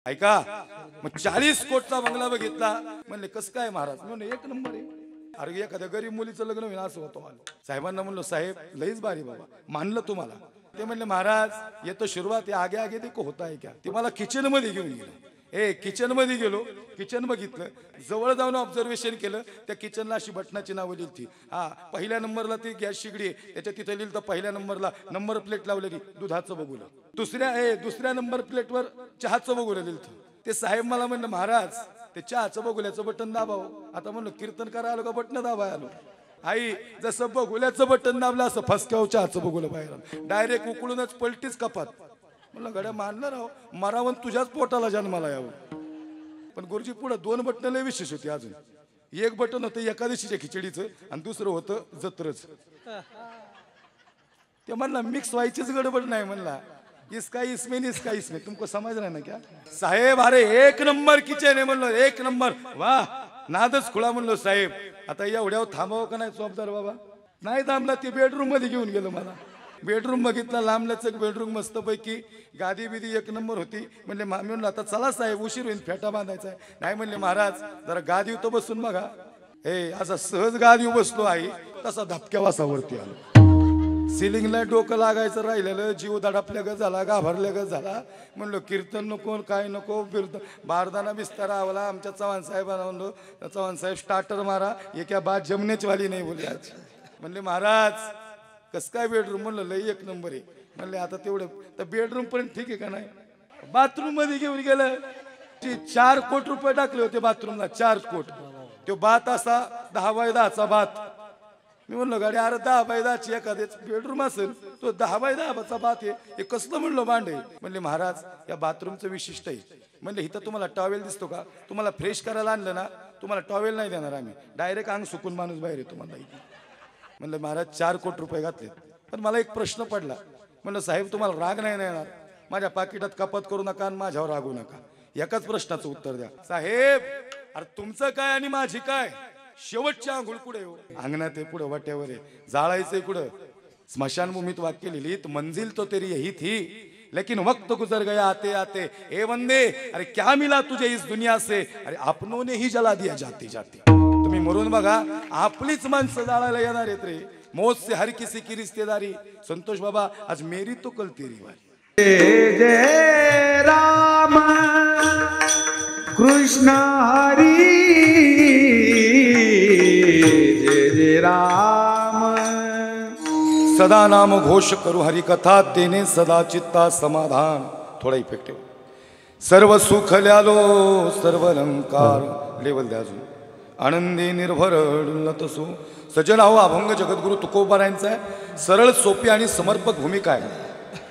ऐका मग 40 कोटीचा बंगला बघितला म्हणले कसं काय महाराज म्हणले एक नंबर आहे. अरे एखाद्या गरीब मुलीचं लग्न होईल असं होतं मला. साहेबांना म्हणलो साहेब लईच भारी बाबा मानलं तुम्हाला. ते म्हणले महाराज ये तो सुरुवात आहे आगे आगे देखो होता है क्या. ते मला किचन मध्ये घेऊन गेलं. किचन मध्ये गेलो किचन बघितलं जवळ जाऊन ऑब्झर्वेशन केलं त्या किचनला अशी बटनाची नावं लिहिली. हा पहिल्या नंबरला ती गॅस शिगडी आहे त्याच्या तिथे लिहिलं तर पहिल्या नंबरला नंबर प्लेट लावलेली दुधाचं बघूलं. दुसऱ्या नंबर प्लेटवर चहाचं बघूलं लिहिलं. ते साहेब मला म्हणलं महाराज ते चहाचं बघुल्याचं बटन दाबाव. आता म्हणलं कीर्तन करा आलो का बटन दाबाय आलो. आई जसं बघुल्याचं बटन दाबलं असं फसक्याव चहाचं बघुलं बाहेर डायरेक्ट उकळूनच पलटीच कपात. म्हणलं गड्या मानलं राव मरावन तुझ्याच पोटाला जन्माला यावं. पण गुरुजी पुढे 2 बटन लय विशेष होती. अजून एक बटन होतं एकादशीच्या खिचडीचं आणि दुसरं होतं जत्रच. ते म्हणला मिक्स व्हायचीच गडबड नाही. म्हणला इसका इसमें तुमको समझ रहा है ना क्या साहेब. अरे एक नंबर किचन आहे म्हणलो एक नंबर. वाह नादच खुळा म्हणलो साहेब. आता एवढ्यावर थांबावं का नाही चोपदार बाबा. नाही थांबला ते बेडरूम मध्ये घेऊन गेलो. मला बेडरूम बघितला लांबल्याच बेडरूम मस्त पैकी गादी बिदी एक नंबर होती. म्हणले म्हणलं आता चला साहेब उशीर होईल फेटा बांधायचा आहे. नाही म्हणले महाराज जरा गादी तो बसून बघा. असा सहज गादी बसलो आहे तसा धपक्या वासावरती आलो. सिलिंगला डोकं लागायचं राहिलेलं जीव दडपल्या ग झाला घाबरल्या ग झाला. म्हणलो कीर्तन नको काय नको बारदाना बिस्तारा आवला. आमच्या चव्हाण साहेबांना म्हणलो चव्हाण साहेब स्टार्टर मारा एका बात जमनेच वाली नाही बोलले आज. म्हणले महाराज कस काय बेडरूम. म्हणलं लई एक नंबर आहे. म्हणले आता तेवढं तर बेडरूम पण ठीक आहे का नाही. बाथरूम मध्ये घेऊन गेलं 4 कोटी रुपये टाकले होते बाथरूमला 4 कोटी. तो बात असा 10 बाय 10चा बात. मी म्हणलो गाडी अरे 10 बाय 10ची एखाद्याच बेडरूम असेल तो 10 बाय 10चा बात आहे हे कसलं म्हणलो भांडे. म्हणले महाराज या बाथरूमचं विशिष्ट आहे. म्हणले इथं तुम्हाला टॉवेल दिसतो का. तुम्हाला फ्रेश करायला आणलं ना तुम्हाला टॉवेल नाही देणार आम्ही डायरेक्ट अंग सुकून माणूस बाहेर येतो. म्हणलं महाराज 4 कोटी रुपये घातले. पण मला एक प्रश्न पडला. म्हणलं साहेब तुम्हाला राग नाही येणार माझ्या पाकिटात कपात करू नका आणि माझ्यावर रागू नका. एकाच प्रश्नाचं उत्तर द्या साहेब. अरे तुमचं काय आणि माझी काय. शेवटच्या आंघोळ कुठे हो अंगणात आहे पुढे वाट्यावर आहे जाळायचंय कुठं. स्मशानभूमीत वाक्य लिहिलीत मंजिल तो तेरी यही थी लेकिन वक्त गुजर गया आते आते. ए बंदे अरे क्या मिला तुझे इस दुनिया से. अरे अपनों ने ही जला दिया जाते जाते. तुम्ही मरून बघा आपलीच माणसं जाळायला येणार आहेत रे. मौत से हर किसी की रिश्तेदारी. संतोष बाबा आज मेरी तो कल तेरी वारी. जय जय राम कृष्ण हरी जय जय राम. सदा नाम घोष करू हरी कथा तेने सदा चित्ता समाधान. थोडा इफेक्टिव्ह. सर्व सुख ल्यालो सर्व अलंकार लेवल द्या अजून. आनंदी निर्भर तसो सजन आहो अभंग जगद्गुरु तुकोबारायांचा आहे. सरळ सोपी आणि समर्पक भूमिका आहे.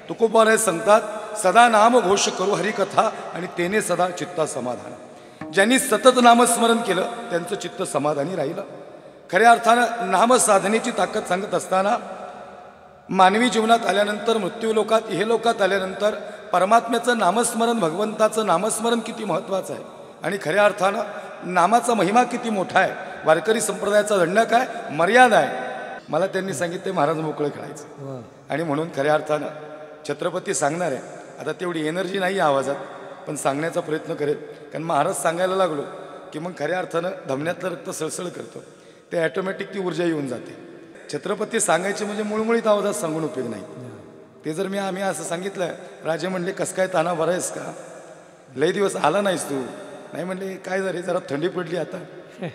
तुकोबाराय सांगतात सदा नाम घोष करू हरिकथा आणि तेने सदा चित्ता समाधान. ज्यांनी सतत नामस्मरण केलं त्यांचं चित्त समाधानी राहिलं. खऱ्या अर्थानं नामसाधनेची ताकद सांगत असताना मानवी जीवनात आल्यानंतर मृत्यू लोकात इहलोकात आल्यानंतर परमात्म्याचं नामस्मरण भगवंताचं नामस्मरण किती महत्त्वाचं आहे आणि खऱ्या अर्थानं नामाचा महिमा किती मोठा आहे. वारकरी संप्रदायाचा दंड काय मर्यादा आहे. मला त्यांनी सांगितले महाराज मोकळे खेळायचं आणि म्हणून खऱ्या अर्थानं छत्रपती सांगणार आहे. आता तेवढी एनर्जी नाही आवाजात पण सांगण्याचा प्रयत्न करेल. कारण महाराज सांगायला लागलो की मग खऱ्या अर्थानं धमन्यातलं रक्त सळसळ करतो ते ॲटोमॅटिक ती ऊर्जा येऊन जाते. छत्रपती सांगायचे म्हणजे मुळमुळीत आवाजात सांगून उपयोग नाही. ते जर आम्ही असं सांगितलं राजे म्हणले कसं काय ताना भरायस का लय दिवस आला नाहीस तू. नाही म्हणले काय झाले जरा थंडी पडली आता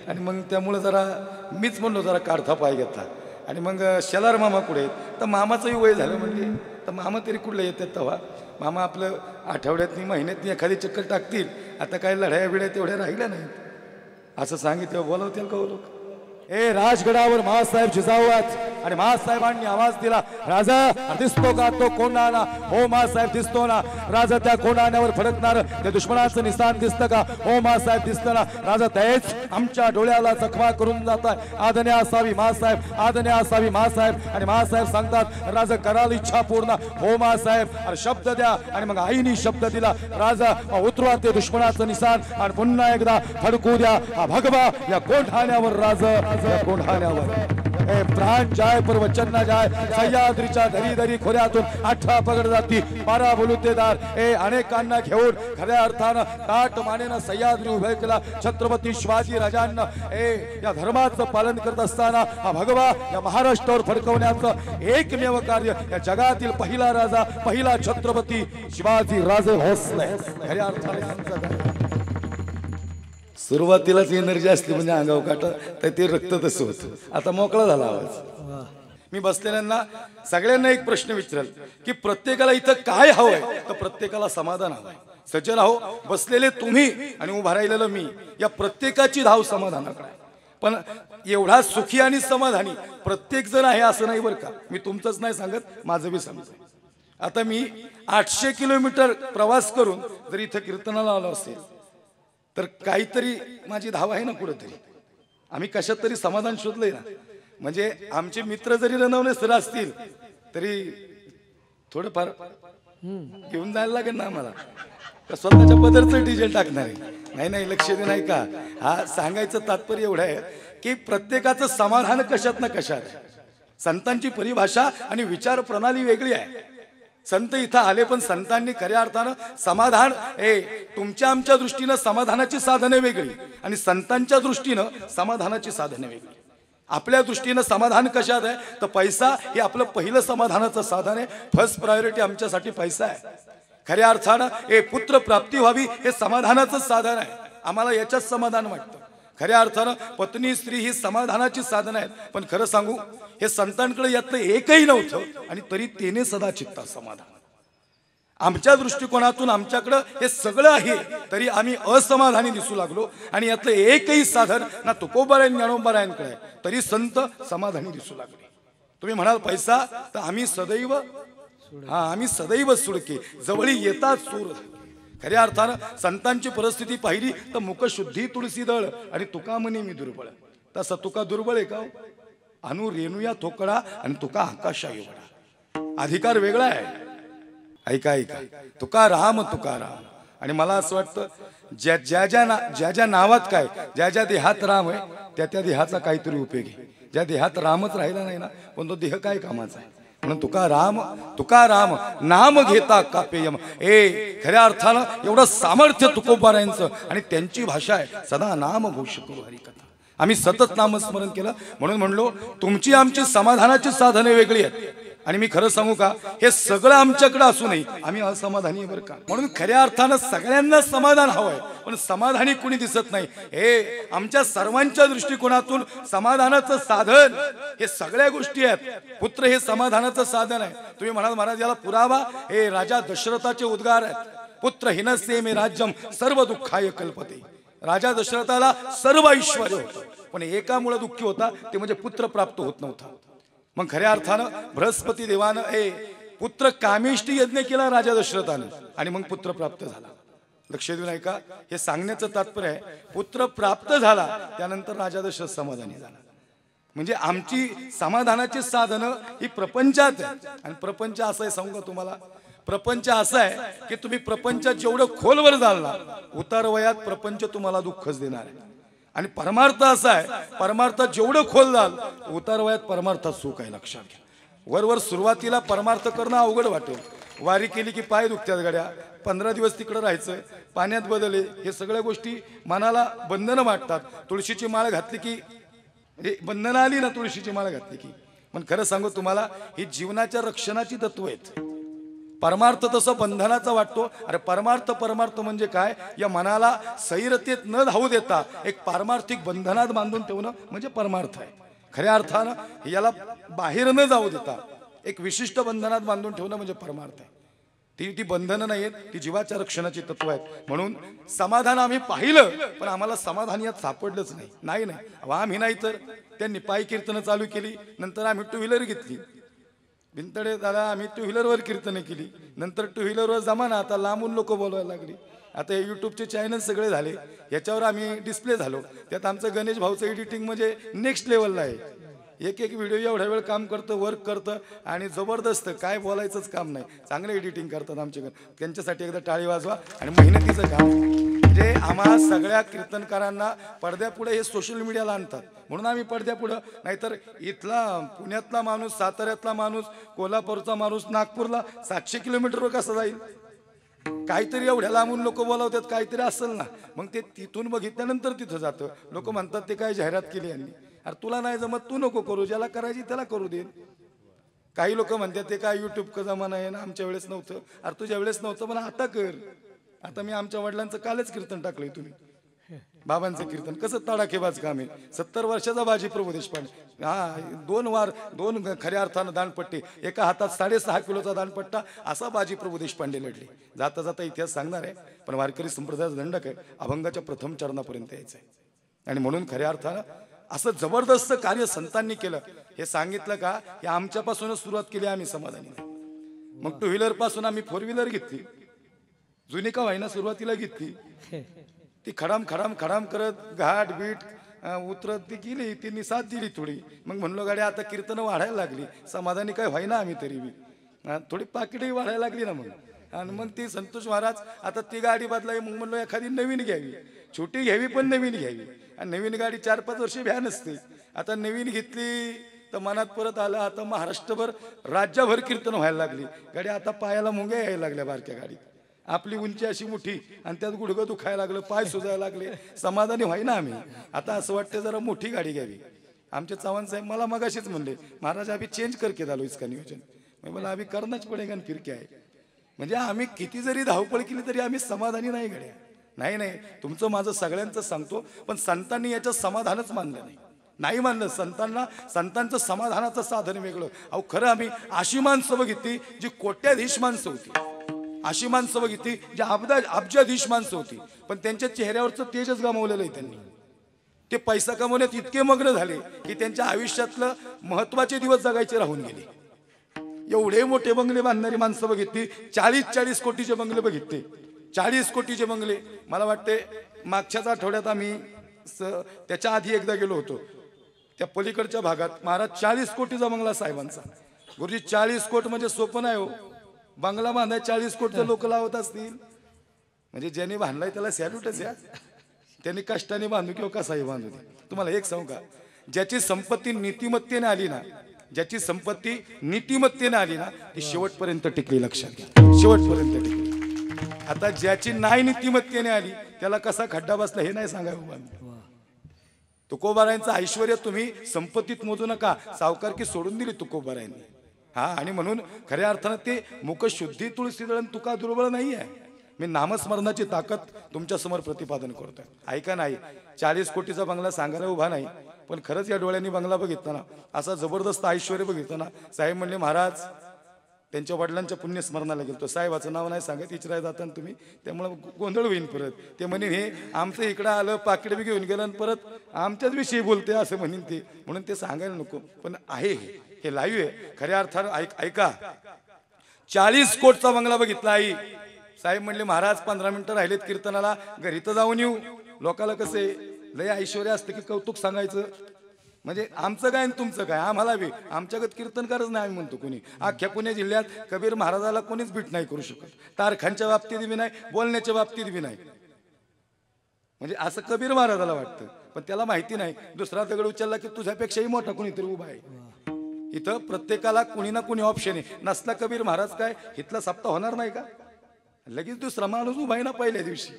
आणि मग त्यामुळं जरा मीच म्हणलो जरा काढता पाय घेतला आणि मग शेलार मामा कुठे आहेत तर मामाचंही वय झालं म्हणले तर मामा तरी कुठलं येतात तेव्हा. मामा आपलं आठवड्यातनी महिन्यातनी एखादी चक्कर टाकतील. आता काय लढाया बिड्या तेवढ्या राहिल्या नाहीत असं सांगितलं बोलवतील का लोक. राजगडावर महासाहेब जिजावत आणि महासाहेबांनी आवाज दिला राजा दिसतो का तो कोंडाणा. हो महासाहेब दिसतो ना. राजा त्या कोंडाण्यावर फडकणार त्या दुश्मनाचं निशाण दिसतं का. हो महासाहेब दिसतं ना. राजा तेच आमच्या डोळ्याला जखमा करून जाताय. आदने असावी महासाहेब आदने असावी महासाहेब. आणि महासाहेब सांगतात राजा कराल इच्छा पूर्ण. हो महासाहेब अरे शब्द द्या. आणि मग आईनी शब्द दिला राजा उतरवा ते दुश्मनाचं निशाण आणि पुन्हा एकदा फडकू द्या भगवा या कोंढाण्यावर. राजा कोंढाण्यावर ए प्राण जाय पर वचन ना जाय सह्याद्रीच्या धरी धरी खोऱ्यातून 18 पगड जाती 12 बलुतेदार ए अनेकांना घेऊन खऱ्या अर्थानं ताट मानेनं सह्याद्री उभे केला छत्रपती शिवाजी राजांना ए या धर्माचं पालन करत असताना हा भगवा या महाराष्ट्रावर फडकवण्याचं एकमेव कार्य या जगातील पहिला राजा पहिला छत्रपती शिवाजी राजे भोसले खऱ्या अर्थाने सुरुवातीलाच एनर्जी असली म्हणजे अंगाव काट तर ते रक्त तसं होतं आता मोकळा झाला आवाज मी बसलेल्यांना सगळ्यांना एक प्रश्न विचारल की प्रत्येकाला इथं काय हवंय तर प्रत्येकाला समाधान हवंय सज्जन हो बसलेले तुम्ही आणि उभा राहिलेलं मी या प्रत्येकाची धाव समाधानाकडे पण एवढा सुखी आणि समाधानी प्रत्येक जण आहे असं नाही बरं का मी तुमचंच नाही सांगत माझं बी सांगतोय आता मी 800 किलोमीटर प्रवास करून जर इथं कीर्तनाला आलो असेल तर काहीतरी माझी धाव आहे ना कुठेतरी आम्ही कशात तरी समाधान शोधलंय ना म्हणजे आमचे मित्र जरी रनवणे सर असतील तरी थोडंफार घेऊन जायला लागेल ना आम्हाला का स्वतःच्या पदरचं डिझेल टाकणार आहे नाही लक्ष दे नाही का हा सांगायचं तात्पर्य एवढं आहे की प्रत्येकाचं समाधान कशात ना कशात संतांची परिभाषा आणि विचार प्रणाली वेगळी आहे संत इथं आले पण संतांनी खऱ्या अर्थानं समाधान तुमच्या आमच्या दृष्टीनं समाधानाची साधने वेगळी आणि संतांच्या दृष्टीनं समाधानाची साधने वेगळी आपल्या दृष्टीनं समाधान कशात आहे तर पैसा हे आपलं पहिलं समाधानाचं साधन आहे फर्स्ट प्रायोरिटी आमच्यासाठी पैसा आहे खऱ्या अर्थानं पुत्र प्राप्ती व्हावी हे समाधानाचं साधन आहे आम्हाला याच्यात समाधान वाटतं खऱ्या अर्थानं पत्नी स्त्री ही समाधानाची साधन आहेत पण खरं सांगू हे संतांकडे यातलं एकही नव्हतं आणि तरी तेने सदा चित्ता समाधान आमच्या दृष्टिकोनातून आमच्याकडं हे सगळं आहे तरी आम्ही असमाधानी दिसू लागलो आणि यातलं एकही साधन ना तुकोबारायण ज्ञानोबारायांकडे तरी संत समाधानी दिसू लागले तुम्ही म्हणाल पैसा तर आम्ही सदैव सुडके जवळी येतात सूर खऱ्या अर्थानं संतांची परिस्थिती पाहिली तर मुखशुद्धी तुळशी दळ आणि तुका म्हणे मी दुर्बळ तसं तुका दुर्बळ आहे का अनु रेणुया थोकडा आणि तुका आकाशा एवढा अधिकार वेगळा आहे ऐका तुकाराम आणि मला असं वाटतं ज्या ज्या नावात काय ज्या देहात राम आहे त्या देहाचा काहीतरी उपयोग आहे ज्या देहात रामच राहिला नाही ना पण तो देह काय कामाचा आहे म्हणून तुकाराम नाम घेता कापेयम खऱ्या अर्थानं एवढं सामर्थ्य तुकोबारायांचं आणि त्यांची भाषा आहे सदा नाम घोष करू हरिकथा आम्ही सतत नामस्मरण केलं म्हणून म्हणलो तुमची आमची समाधानाची साधने वेगळी आहेत आणि मी खरं सांगू का हे सगळं आमच्याकडे असूनही आम्ही असमाधानी बरं का म्हणून खऱ्या अर्थानं सगळ्यांना समाधान हवंय पण समाधानी कुणी दिसत नाही आमच्या सर्वांच्या दृष्टिकोनातून समाधानाचं साधन हे सगळ्या गोष्टी आहेत पुत्र हे समाधानाचं साधन आहे तुम्ही म्हणाल महाराज याला पुरावा राजा दशरथाचे उद्गार आहेत पुत्र हिनस्य मे राज्यम सर्व दुःखाय कल्पते राजा दशरथाला सर्व ऐश्वर होतं पण एकामुळे दुःखी होता ते म्हणजे पुत्र प्राप्त होत नव्हता मग खऱ्या अर्थानं बृहस्पती देवानं पुत्र कामेष्टी यज्ञ केला राजा दशरथानं आणि मग पुत्र प्राप्त झाला लक्ष देऊन ऐका हे सांगण्याचं तात्पर्य आहे पुत्र प्राप्त झाला त्यानंतर राजा दशरथ समाधानी झाला म्हणजे आमची समाधानाची साधनं ही प्रपंचात आहे आणि प्रपंच असं आहे सांगू का तुम्हाला प्रपंच असं आहे की तुम्ही प्रपंचात जेवढं खोलवर जाल ना उतार वयात प्रपंच तुम्हाला दुःखच देणार आहे आणि परमार्थ असा आहे परमार्थात जेवढं खोल जाल उतार वयात परमार्थात सुख आहे लक्षात घ्या वरवर सुरुवातीला परमार्थ करणं अवघड वाटेल वारी केली की पाय दुखत्यात गड्या 15 दिवस तिकडं राहायचं पाण्यात बदले हे सगळ्या गोष्टी मनाला बंधनं वाटतात तुळशीची माळ घातली की बंधनं आली ना तुळशीची माळ घातली की पण खरं सांगू तुम्हाला ही जीवनाच्या रक्षणाची तत्व आहेत परमार्थ तसं बंधनाचा वाटतो अरे परमार्थ म्हणजे काय या मनाला सैरतेत न धावू देता एक पारमार्थिक बंधनात बांधून ठेवणं म्हणजे परमार्थ आहे खऱ्या अर्थानं याला बाहेर न जाऊ देता एक विशिष्ट बंधनात बांधून ठेवणं म्हणजे परमार्थ आहे ती बंधनं नाही आहेत ती जीवाच्या रक्षणाची तत्व आहेत म्हणून समाधान आम्ही पाहिलं पण आम्हाला समाधान यात सापडलंच नाही आम्ही नाही तर त्यांनी पायी कीर्तनं चालू केली नंतर आम्ही 2 व्हीलर घेतली भिंतडे दादा आम्ही 2 व्हीलरवर कीर्तने केली नंतर 2 व्हीलरवर जमाना आता लांबून लोक बोलवायला लागली आता यूट्यूबचे चॅनल सगळे झाले याच्यावर आम्ही डिस्प्ले झालो त्यात आमचं गणेश भाऊचं एडिटिंग म्हणजे नेक्स्ट लेवलला आहे एक व्हिडिओ एवढा वेळ काम करतं वर्क करतं आणि जबरदस्त काय बोलायचंच काम नाही चांगलं एडिटिंग करतात आमच्याकडे त्यांच्यासाठी एकदा टाळी वाजवा आणि मेहनतीचं काम म्हणजे आम्हा सगळ्या कीर्तनकारांना पडद्यापुढे हे सोशल मीडियाला आणतात म्हणून आम्ही पडद्यापुढं, नाहीतर इथला पुण्यातला माणूस, साताऱ्यातला माणूस, कोल्हापूरचा माणूस नागपूरला 700 किलोमीटरवर कसा जाईल? काहीतरी एवढ्या लांबून लोक बोलावतात, काहीतरी असेल ना, मग ते तिथून बघितल्यानंतर तिथं जातं. लोक म्हणतात ते काय जाहिरात केली यांनी. अरे तुला नाही जमत तू नको करू, ज्याला करायची त्याला करू दे. काही लोक म्हणतात ते काय युट्यूब का जमाना आहे ना, आमच्या वेळेस नव्हतं. अरे तुझ्या वेळेस नव्हतं पण आता कर. आता मी आमच्या वडिलांचं कालच कीर्तन टाकलंय, तुम्ही बाबांचं कीर्तन कसं तडाखेबाज काम आहे. 70 वर्षाचा बाजी प्रभू देशपांडे, हा 2 वार 2 खऱ्या अर्थानं दानपट्टे, एका हातात 6.5 किलोचा दानपट्टा, असा बाजी प्रभू देशपांडे लढले. जाता जाता इतिहास सांगणार आहे, पण वारकरी संप्रदायाचा दंडक आहे, अभंगाच्या प्रथम चरणापर्यंत यायचं आहे. आणि म्हणून खऱ्या अर्थानं असं जबरदस्त कार्य संतांनी केलं. हे सांगितलं का, हे आमच्यापासूनच सुरुवात केली आम्ही समाधानी. मग 2 व्हीलर पासून आम्ही 4 व्हीलर घेतली, जुनी का व्हायना सुरुवातीला घेतली. ती खडाम खडाम खडाम करत घाट बीट उतरत ती गेली, तिने साथ दिली थोडी. मग म्हणलो गाडी आता कीर्तन वाढायला लागली, समाधानी काय व्हायना आम्ही तरी बी, थोडी पाकिटही वाढायला लागली ना. मग आणि मग ती संतोष महाराज आता ती गाडी बदलावी. मग म्हणलो एखादी नवीन घ्यावी, छोटी घ्यावी पण नवीन घ्यावी. आणि नवीन गाडी 4-5 वर्ष भ्या नसते. आता नवीन घेतली तर मनात परत आलं, आता महाराष्ट्रभर राज्यभर कीर्तन व्हायला लागली. गाडी आता पायाला मुंग्या यायला लागल्या बारक्या गाडीत. आपली उंची अशी मोठी आणि त्यात गुडघं दुखायला लागलं, पाय सुजायला लागले, समाधानी व्हाय ना आम्ही. आता असं वाटतं जरा मोठी गाडी घ्यावी. आमचे चव्हाण साहेब मला मगाशीच म्हणले, महाराज अभी चेंज करके झालो इसका नियोजन. मला अभी करणाच पडेगा फिर क्या आहे. म्हणजे आम्ही किती जरी धावपळ केली तरी आम्ही समाधानी नाही गड्या. नाही, तुमचं माझं सगळ्यांचं सांगतो, पण संतांनी याचं समाधानच मानलं नाही मानलं. संतांचं समाधानाचं साधन वेगळं. अहो खरं आम्ही अशी माणसं बघितली जी कोट्याधीश माणसं होती, अशी माणसं बघितली जी अब्जाधीश माणसं होती, पण त्यांच्या चेहऱ्यावरचं तेजच गमावलेलं आहे त्यांनी. ते पैसा कमवण्यात इतके मग्न झाले की त्यांच्या आयुष्यातलं महत्वाचे दिवस जगायचे राहून गेले. एवढे मोठे बंगले बांधणारी माणसं बघितली, 40 कोटीचे बंगले बघितले, 40 कोटीचे बंगले. मला वाटते मागच्याच आठवड्यात आम्ही त्याच्या आधी एकदा गेलो होतो त्या पलीकडच्या भागात. महाराज 40 कोटीचा बंगला साहेबांचा. गुरुजी 40 कोट म्हणजे सोपं नाही हो. बंगला बांधाय 40 कोटीचे लोक लावत असतील म्हणजे ज्यांनी बांधलाय त्याला सॅल्यूटच या. त्यांनी कष्टाने बांधू किंवा कसाही बांधू दे. तुम्हाला एक सांगू का, ज्याची संपत्ती नीतिमत्तेने आली ना, ज्याची संपत्ती नीतिमत्तेने आली ना, ती शेवटपर्यंत टिकली. लक्षात घ्या, शेवटपर्यंत टिकली. आता ज्याची नाही नीतिमत्तेने आली त्याला कसा खड्डा बसला हे नाही सांगायला. तुकोबारायांचं ऐश्वर्य तुम्ही संपत्तीत मोजू नका, सावकारकी सोडून दिली तुकोबारायांनी. हा, आणि म्हणून खऱ्या अर्थानं ते मुखशुद्धी तुळशी दळण तुका दुर्बळ नाही आहे. मी नामस्मरणाची ताकद तुमच्या समोर प्रतिपादन करतोय. ऐका नाही, 40 कोटीचा बंगला सांगायला उभा नाही, पण खरंच या डोळ्यांनी बंगला बघितला ना, असा जबरदस्त ऐश्वर्य बघितलं ना. साहेब म्हणले महाराज त्यांच्या वडिलांच्या पुण्यस्मरणाला गेलतो. साहेबाचं नाव नाही सांगत, इचराय जाता तुम्ही, त्यामुळं गोंधळ होईन परत. ते म्हणे हे आमचं इकडं आलं पाकिट बी घेऊन गेलं आणि परत आमच्याच विषयी बोलते असं म्हणेन ते, म्हणून ते सांगायला नको. पण आहे हे लाईव्ह आहे खऱ्या अर्थानं. ऐका, 40 कोटचा बंगला बघितला. आई साहेब म्हणले महाराज 15 मिनिटं राहिलेत कीर्तनाला, घरी तर जाऊन येऊ. लोकाला कसे लय ऐश्वर्य असतं की कौतुक सांगायचं. म्हणजे आमचं काय आणि तुमचं काय, आम्हाला बी आमच्यागत कीर्तनकारच नाही आम्ही म्हणतो. कोणी अख्ख्या पुणे जिल्ह्यात कबीर महाराजाला कोणीच बीट नाही करू शकत. तारखांच्या बाबतीत बी नाही, बोलण्याच्या बाबतीत बी नाही. म्हणजे असं कबीर महाराजाला वाटतं, पण त्याला माहिती नाही दुसरा दगड उचलला की तुझ्यापेक्षाही मोठा कोणीतरी उभा आहे. इथं प्रत्येकाला कुणी ना कुणी ऑप्शन आहे. नसला कबीर महाराज काय इथला सप्ताह होणार नाही का, लगेच दुसरा माणूस उभा आहे ना पहिल्या दिवशी.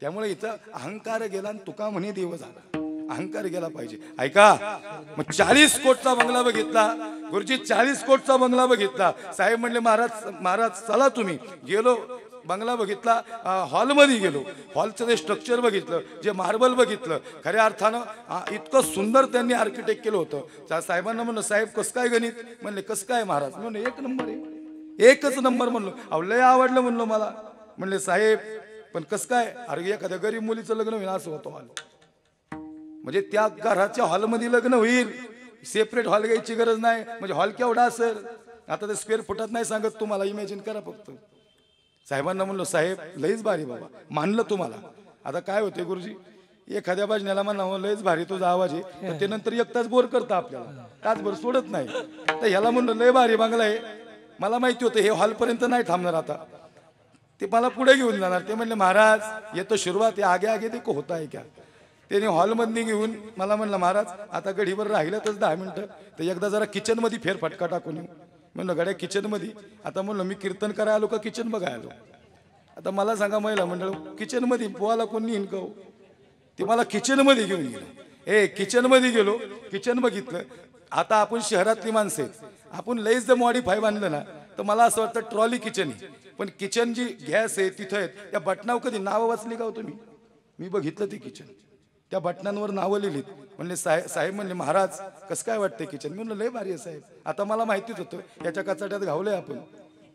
त्यामुळे इथं अहंकार गेला आणि तुका म्हणे देव झाला. अहंकार गेला पाहिजे. ऐका, मग 40 कोटचा बंगला बघितला गुरुजी, 40 कोटचा बंगला बघितला. साहेब म्हणले महाराज चला तुम्ही. गेलो, बंगला बघितला, हॉलमध्ये गेलो. हॉलचं ते स्ट्रक्चर बघितलं, जे मार्बल बघितलं. खऱ्या अर्थानं इतकं सुंदर त्यांनी आर्किटेक्ट केलं होतं. त्या साहेबांना म्हणलं साहेब कसं काय गणित, म्हणले कसं काय महाराज, म्हणलं 1 नंबर आहे, 1च नंबर. म्हणलो अहो लय आवडलं म्हणलो मला. म्हणले साहेब पण कसं काय, अरे एखाद्या गरीब मुलीचं लग्न होईल असं होतं हॉल. म्हणजे त्या घराच्या हॉलमध्ये लग्न होईल, सेपरेट हॉल घ्यायची गरज नाही. म्हणजे हॉल केवढा असेल आता ते स्क्वेअर फुटात नाही सांगत, तुम्हाला इमॅजिन करा फक्त. साहेबांना म्हणलो साहेब लईच भारी बाबा, मानलं तुम्हाला. आता काय होते गुरुजी, एखाद्या बाजण्याला म्हणावं लईच भारी तुझा आवाज आहे, तर ते नंतर 1 तास बोर करतं आपल्याला, तासभर सोडत नाही. तर ह्याला म्हणलं लय भारी बंगला आहे. मला माहिती होतं हे हॉलपर्यंत नाही थांबणार. आता ते मला पुढे घेऊन जाणार. ते म्हणले महाराज ये तो सुरुवात आहे, आगे आगे देखो होता है क्या. त्याने हॉलमधनी घेऊन मला म्हणलं महाराज आता गडीवर राहिल्यातच 10 मिनिटं, तर एकदा जरा किचनमध्ये फेरफटका टाकून येऊ. म्हणलं गड्या किचनमध्ये. आता म्हणलं मी कीर्तन करायला आलो का किचन बघायला आलो. आता मला सांगा महिला मंडळ किचनमध्ये पोहाला कोणी येईन का. ते मला किचनमध्ये घेऊन गेलं. किचनमध्ये गेलो, किचन बघितलं. आता आपण शहरातली माणसं आहेत, आपण लईच जर मॉडिफाय बांधलं ना तर मला असं वाटतं ट्रॉली किचन आहे. पण किचन जी गॅस आहे तिथं आहेत त्या बटनावर कधी नावं वाचली का हो तुम्ही. मी बघितलं ते किचन, त्या बटनांवर नावं लिहिलीत. म्हणले साहेब म्हणले महाराज कसं काय वाटतंय किचन. मी म्हणलं लय भारी आहे साहेब. आता मला माहितीच होतं याच्या कचाट्यात घावलंय आपण.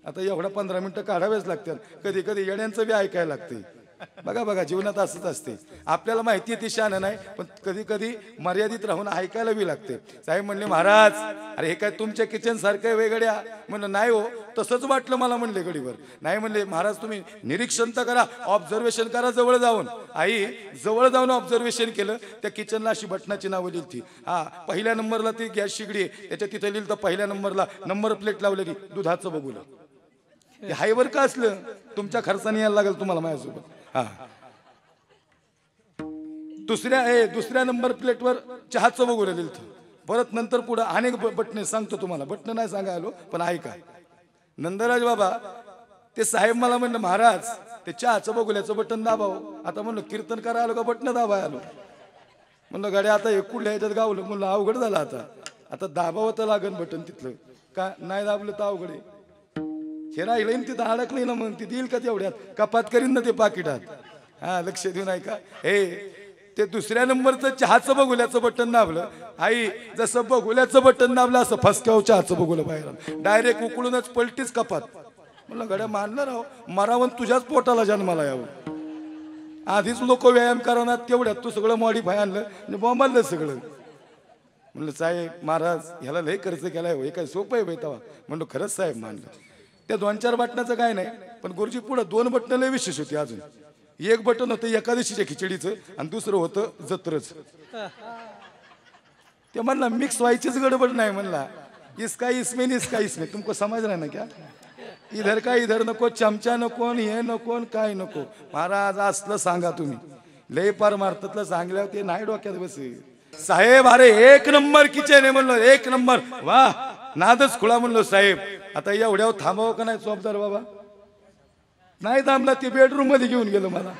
आता एवढा 15 मिनिटं काढावेच लागतात. कधी कधी येड्यांचं बी ऐकायला लागते. बघा बघा जीवनात असंच असते. आपल्याला माहिती आहे ती शहाणं नाही, पण कधी कधी मर्यादित राहून ऐकायला बी लागते. साहेब म्हणले महाराज अरे हे काय तुमच्या किचन सारखं आहे वेगळ्या. म्हणलं नाही हो तसंच वाटलं मला म्हणले गडीवर. नाही म्हणले महाराज तुम्ही निरीक्षण तर करा, ऑब्झर्वेशन करा जवळ जाऊन. आई जवळ जाऊन ऑब्झर्वेशन केलं. त्या किचनला अशी बटनाची नावं लिहिली. पहिल्या नंबरला ती गॅस शिगडी आहे, त्याच्या तिथे लिहिलं तर पहिल्या नंबरला नंबर प्लेट लावलेली दुधाचं बघूलं. हे हायवर का असलं तुमच्या खर्चाने यायला लागेल तुम्हाला माझ्यासोबत. दुसऱ्या नंबर प्लेटवर चहाचं बघून लिहिलं. परत नंतर पुढे अनेक बटणे सांगतो तुम्हाला, बटणं नाही सांगायला आलो पण ऐका. नंदराज बाबा ते साहेब मला म्हणलं महाराज ते चहाचं बघुल्याचं बटन दाबावं. आता म्हणलं कीर्तन करायला आलो का बटणं दाबायला आलो. म्हणलं गाड्या आता हे कुठल्या ह्याच्यात गावलं. म्हणलं अवघड झालं. आता दाबावं तर लागन बटन तिथलं. का नाही दाबलं तर अवघड आहे. हे राहिलं तिथं अडकलं ना मग ती देईल का तेवढ्यात कपात करीन ना ते पाकिटात. लक्ष देऊन ऐका. ते दुसऱ्या नंबरचं चहाचं बघुल्याचं बटन दाबलं. आई जसं बघुल्याचं बटन दाबलं असं फसक्यावर चहाचं बघुलं बाहेर डायरेक्ट उकळूनच पलटीच कपात. म्हणलं गड्या मानलं राव मरावन तुझ्याच पोटाला जन्माला यावं. आधीच लोक व्यायाम करणार तेवढ्यात तू सगळं मॉडिफाय आणलं आणि बॉम्बाललं सगळं. म्हणलं साहेब महाराज ह्याला लय खर्च केलाय हे काय सोपं आहे बेतावा. म्हणलं खरंच साहेब मानलं. त्या 2-4 बटनाचं काय नाही, पण गुरुजी पुढे 2 बटणं लय विशेष होती. अजून एक बटन होतं एकादशीच्या खिचडीचं आणि दुसरं होतं जत्रच. ते म्हणला मिक्स व्हायचीच गडबड नाही. म्हणला इसका इसमें इसका इसमें तुमको समझ रहा है ना क्या. इधर का इधर नको, चमचा नको, हे नको काय नको. महाराज असलं सांगा तुम्ही लय पार मारतातलं सांगल्यावर ते नाही डोक्यात बसे. साहेब अरे 1 नंबर किचन आहे म्हणलं 1 नंबर. वा नादच खुळा म्हणलो साहेब. आता एवढ्यावर थांबावं का नाही चोपदार बाबा. नाही थांबला ते बेडरूम मध्ये घेऊन गेलो मला.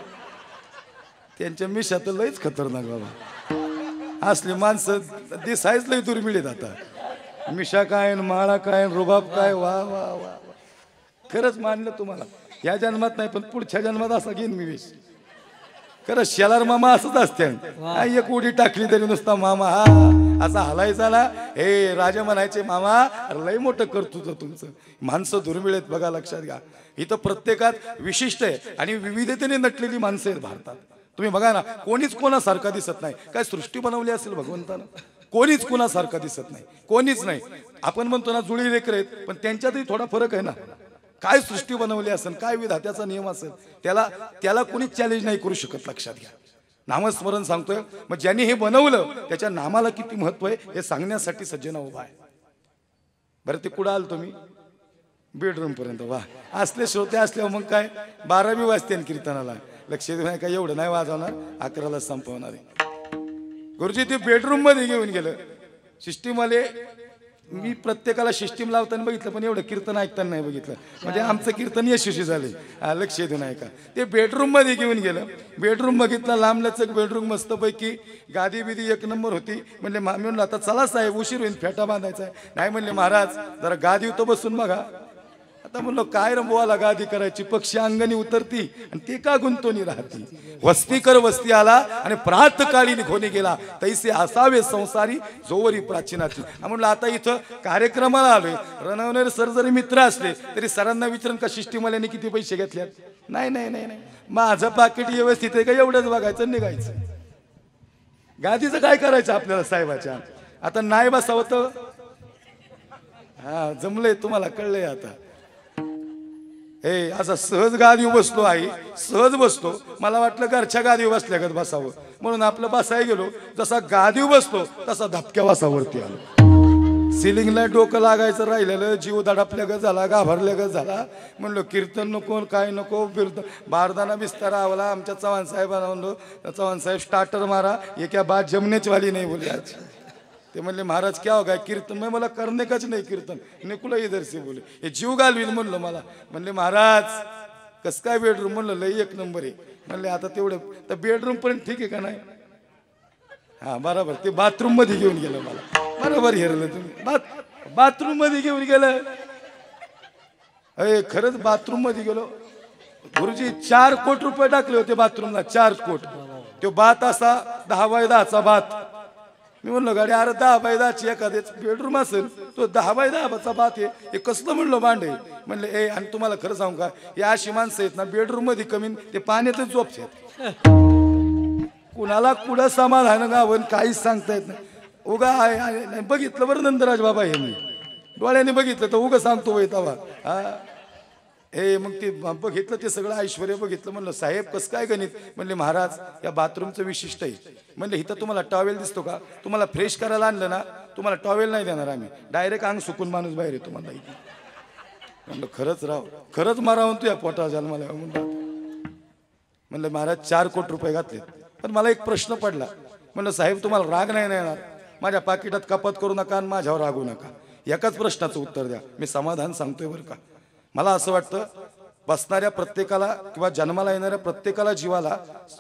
त्यांच्या मिशा तर लयच खतरनाक बाबा. असली माणसं दिसायच लय दुर्मिळ आहेत आता. मिशा काय माळा काय रुबाब काय. वा वा वा खरंच मानलं तुम्हाला. या जन्मात नाही पण पुढच्या जन्मात असा घेईन मी विष. खरंच शेलार मामा असंच असते. एक उडी टाकली तरी नुसता मामा असा हलायचा ना. हे राजा म्हणायचे मामा लय मोठं करतो तुमचं. माणसं दुर्मिळ आहेत बघा लक्षात घ्या. इथं प्रत्येकात विशिष्ट आहे आणि विविधतेने नटलेली माणसं आहेत भारतात. तुम्ही बघा ना कोणीच कोणासारखा दिसत नाही. काय सृष्टी बनवली असेल भगवंतानं. कोणीच कोणासारखा दिसत नाही. कोणीच नाही. आपण म्हणतो ना जुळी लेकर आहेत पण त्यांच्यातही थोडा फरक आहे ना. काय सृष्टी बनवली असेल काय विधात्याचा नियम असेल त्याला कोणीच चॅलेंज नाही करू शकत. लक्षात घ्या. नामस्मरण सांगतोय मग ज्यांनी हे बनवलं त्याच्या नामाला किती महत्व आहे हे सांगण्यासाठी सज्जना उभा आहे. बरं ते कुठं आलं तुम्ही बेडरूम पर्यंत. वा असले श्रोते असल्यावर मग काय 12 वाजते कीर्तनाला. लक्ष देऊ काय एवढं नाही वाजवणार 11ला संपवणार आहे. गुरुजी ते बेडरूम मध्ये घेऊन गेलं. सिस्टीमवाले मी प्रत्येकाला सिस्टीम लावताना बघितलं पण एवढं कीर्तन ऐकताना नाही बघितलं. म्हणजे आमचं कीर्तन यशस्वी झाले. लक्ष देऊ नये का. ते बेडरूम मध्ये घेऊन गेलं. बेडरूम बघितला लांबलचक बेडरूम मस्तपैकी गादी बिदी 1 नंबर होती. म्हणले म्हणलं आता चला साहेब उशीर होईल फेटा बांधायचा आहे. नाही म्हणले महाराज जरा गादी होतं बसून बघा. आता म्हणलं काय रंबवाला गादी करायची पक्षी अंगणी उतरती आणि ते का गुंतवणी राहती. वस्ती कर वस्ती आला आणि प्रातकाळी निघून गेला तैसे असावे संसारी जोवरी प्राचीनाची. म्हणलं आता इथं कार्यक्रमाला आलोय. रणवणारे सर जरी मित्र असले तरी सरांना विचारून का सिस्टीमवाल्याने किती पैसे घेतल्यात. नाही नाही नाही नाही माझं पाकिट व्यवस्थित आहे का एवढंच बघायचं निघायचं. गादीचं काय करायचं आपल्याला साहेबाच्या. आता नाही बसावं तर जमलंय तुम्हाला कळलंय आता. असा सहज गादीवर बसलो आई सहज बसतो. मला वाटलं घरच्या गादीवर बसल्यागत बसावं म्हणून आपलं बसाय गेलो. जसा गादीवर बसलो तसा धपक्या वासावरती आलो. सिलिंगला डोकं लागायचं राहिलेलं, जीव दडापल्या ग झाला, घाबरल्या ग झाला. म्हणलो कीर्तन नको काय नको, बारदाना बिस्तारा आवला. आमच्या चव्हाण साहेबांना म्हणलो, चव्हाण साहेब स्टार्टर मारा, ये क्या बात जमनेच वाली नाही बोले आज. ते म्हणले महाराज क्या होगा कीर्तन, मैं मला करणे काच नाही कीर्तन, निकुला इधर से बोले. हे जीव घालवीन म्हणलं मला. म्हणले महाराज कस काय बेडरूम, म्हणलं लई एक नंबर आहे. म्हणले आता तेवढं तर बेडरूम पण ठीक आहे का नाही. हा बरोबर, ते बाथरूम मध्ये घेऊन गेलं मला. बरोबर हेरलं तुम्ही, बाथरूम मध्ये घेऊन गेलं. अरे खरंच बाथरूम मध्ये गेलो. गुरुजी 4 कोटी रुपये टाकले होते बाथरूमला, 4 कोटी. तो बात असा 10 बाय 10चा बात. मी म्हणलो गाडी अरे 10 बाय 10ची एखाद्याच बेडरूम असेल, तो 10 बाय 10चा बात आहे. हे कसलं म्हणलो भांडे. म्हणले ए आणि तुम्हाला खरं सांगू का, या अशी माणसं आहेत ना बेडरूम मध्ये कमी ते पाण्यातच झोपतात. कुणाला कुठं समाधान गावं काहीच सांगता येत नाही. उगा आहे बघितलं बरं नंदराज बाबा, हे मी डोळ्याने बघितलं तर उगा सांगतो वय तवा. हा हे मग ते बघितलं, ते सगळं ऐश्वर्य बघितलं. म्हणलं साहेब कसं काय गणित. म्हणले महाराज या बाथरूमचं विशिष्ट आहे. म्हणले इथं तुम्हाला टॉवेल दिसतो का, तुम्हाला फ्रेश करायला आणलं ना, तुम्हाला टॉवेल नाही देणार आम्ही, डायरेक्ट अंग सुकून माणूस बाहेर येतो मला इथे. म्हणलं खरंच राव, खरंच मारा म्हणतो या पोटा झाला मला. म्हणलं महाराज 4 कोटी रुपये घातले. पण मला एक प्रश्न पडला. म्हणलं साहेब तुम्हाला राग नाही येणार, माझ्या पाकिटात कपात करू नका आणि माझ्यावर रागू नका. एकाच प्रश्नाचं उत्तर द्या, मी समाधान सांगतोय बरं का. मला असं वाटतं बसणाऱ्या प्रत्येकाला किंवा जन्माला येणाऱ्या प्रत्येकाला जीवाला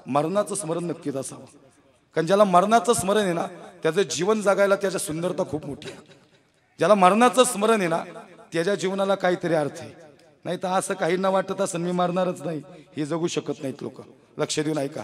मरणाचं स्मरण नक्कीच असावं. कारण ज्याला मरणाचं स्मरण आहे ना, त्याचं जीवन जगायला त्याच्या सुंदरता खूप मोठी आहे. ज्याला मरणाचं स्मरण आहे ना, त्याच्या जीवनाला काहीतरी अर्थ आहे. नाही तर असं काहींना वाटत असं मी मरणारच नाही, हे जगू शकत नाहीत लोक. लक्ष देऊन ऐका.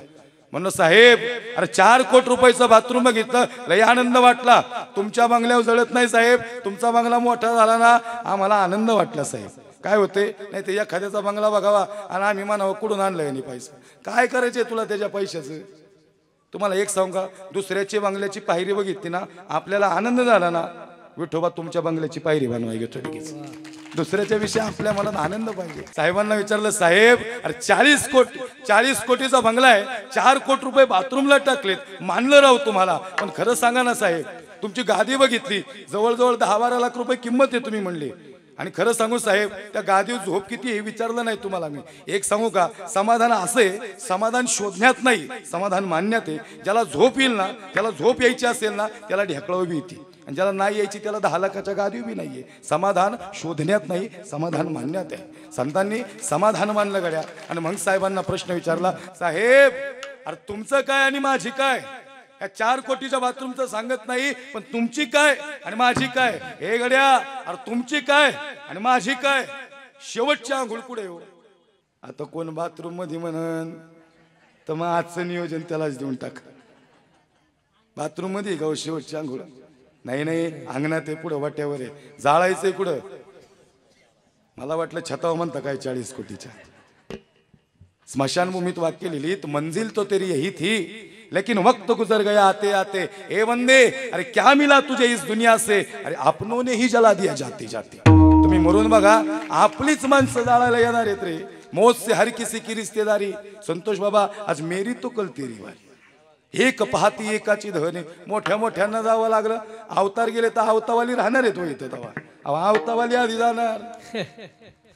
म्हणलं साहेब अरे 4 कोटी रुपयाचं बाथरूम बघितलं, लय आनंद वाटला. तुमच्या बंगल्यावर जळत नाही साहेब, तुमचा बंगला मोठा झाला ना आम्हाला आनंद वाटला साहेब. काय होते नाही ते एखाद्याचा बंगला बघावा आणि आम्ही म्हणावं कुठून आणलंय आणि पैसा काय करायचे तुला त्याच्या पैशाचं. तुम्हाला एक सांगू का, दुसऱ्याची बंगल्याची पायरी बघितली ना आपल्याला आनंद झाला ना, विठोबा तुमच्या बंगल्याची पायरी बनवाय घेतो लगेच. दुसऱ्याच्या विषयी आपल्या मनात आनंद पाहिजे. साहेबांना विचारलं साहेब अरे 40 कोटीचा बंगला आहे, 4 कोटी रुपये बाथरूमला टाकलेत, मानलं राव तुम्हाला. पण खरं सांगा ना साहेब, तुमची गादी बघितली जवळजवळ 10-12 लाख रुपये किंमत आहे तुम्ही म्हणले. आणि खरं सांगू साहेब त्या गादीवर झोप किती हे विचारलं नाही तुम्हाला मी. एक सांगू का, समाधान असे समाधान शोधण्यात नाही, समाधान मानण्यात आहे. ज्याला झोप येईल ना, त्याला झोप यायची असेल ना, त्याला ढेकळं बी येते. आणि ज्याला नाही यायची त्याला 10 लाखाच्या गादी बी नाहीये. समाधान शोधण्यात नाही, समाधान मानण्यात आहे. संतांनी समाधान मानलं गड्या. आणि मग साहेबांना प्रश्न विचारला, साहेब अरे तुमचं काय आणि माझी काय. या 4 कोटीच्या बाथरूमचं सांगत नाही, पण तुमची काय आणि माझी काय. हे गड्या अरे तुमची काय आणि माझी काय. शेवटच्या आंघोळ कुठे हो. आता कोण बाथरूम मध्ये म्हणन तर मग आजचं नियोजन त्यालाच देऊन टाक. बाथरूम मध्ये गाव शेवटची आंघोळ नाही, अंगणात आहे पुढं वाट्यावर आहे, जाळायचंय कुठं. मला वाटलं छताव म्हणता काय 40 कोटीच्या. स्मशानभूमीत वाक्य लिहिलीत, मंजिल तो तेरी यही थी लेकिन वक्त गुजर गया आते आते. ए बंदे अरे क्या मिला तुझे इस दुनिया से, अरे अपनों ने ही जला दिया जाते जाते. तुम्ही मरून बघा, आपलीच माणसं जाळायला येणार आहेत रे. मौत से हर किसी की रिश्तेदारी. संतोष बाबा आज मेरी तो कल तेरी वारी. एक पाहती एकाची धने. मोठ्यांना जावं लागलं, अवतार गेले तर अवतावाली राहणार आहे तो इथं. तेव्हा अवतावाली आधी जाणार.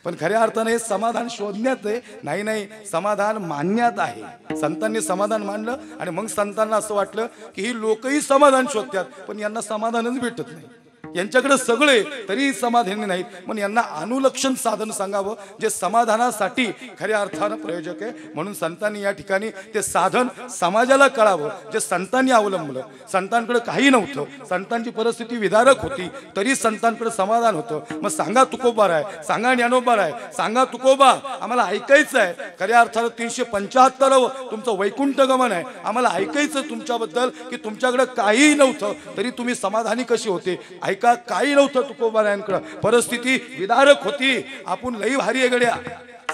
पण खऱ्या अर्थाने हे समाधान शोधण्यात आहे नाही, समाधान मानण्यात आहे. संतांनी समाधान मानलं आणि मग संतांना असं वाटलं की ही लोकही समाधान शोधतात, पण यांना समाधानच भेटत नाही. यांच्याकडे सगळे तरी समाधानी नाहीत. पण यांना अनुलक्षण साधन सांगावं जे समाधानासाठी खऱ्या अर्थानं प्रयोजक आहे. म्हणून संतांनी या ठिकाणी ते साधन समाजाला कळावं जे संतांनी अवलंबलं. संतांकडे काही नव्हतं, संतांची परिस्थिती विदारक होती, तरी संतांकडे समाधान होतं. मग सांगा तुकोबा आहे, सांगा ज्ञानोबा आहे, सांगा तुकोबा आम्हाला ऐकायचं आहे. खऱ्या अर्थानं 375 तुमचं वैकुंठ गमन आहे, आम्हाला ऐकायचं तुमच्याबद्दल की तुमच्याकडे काही नव्हतं तरी तुम्ही समाधानी कशी होते. ऐका काही नव्हतं तुकोबारायांकडे, परिस्थिती विदारक होती. आपण लई भारी आहे गड्या.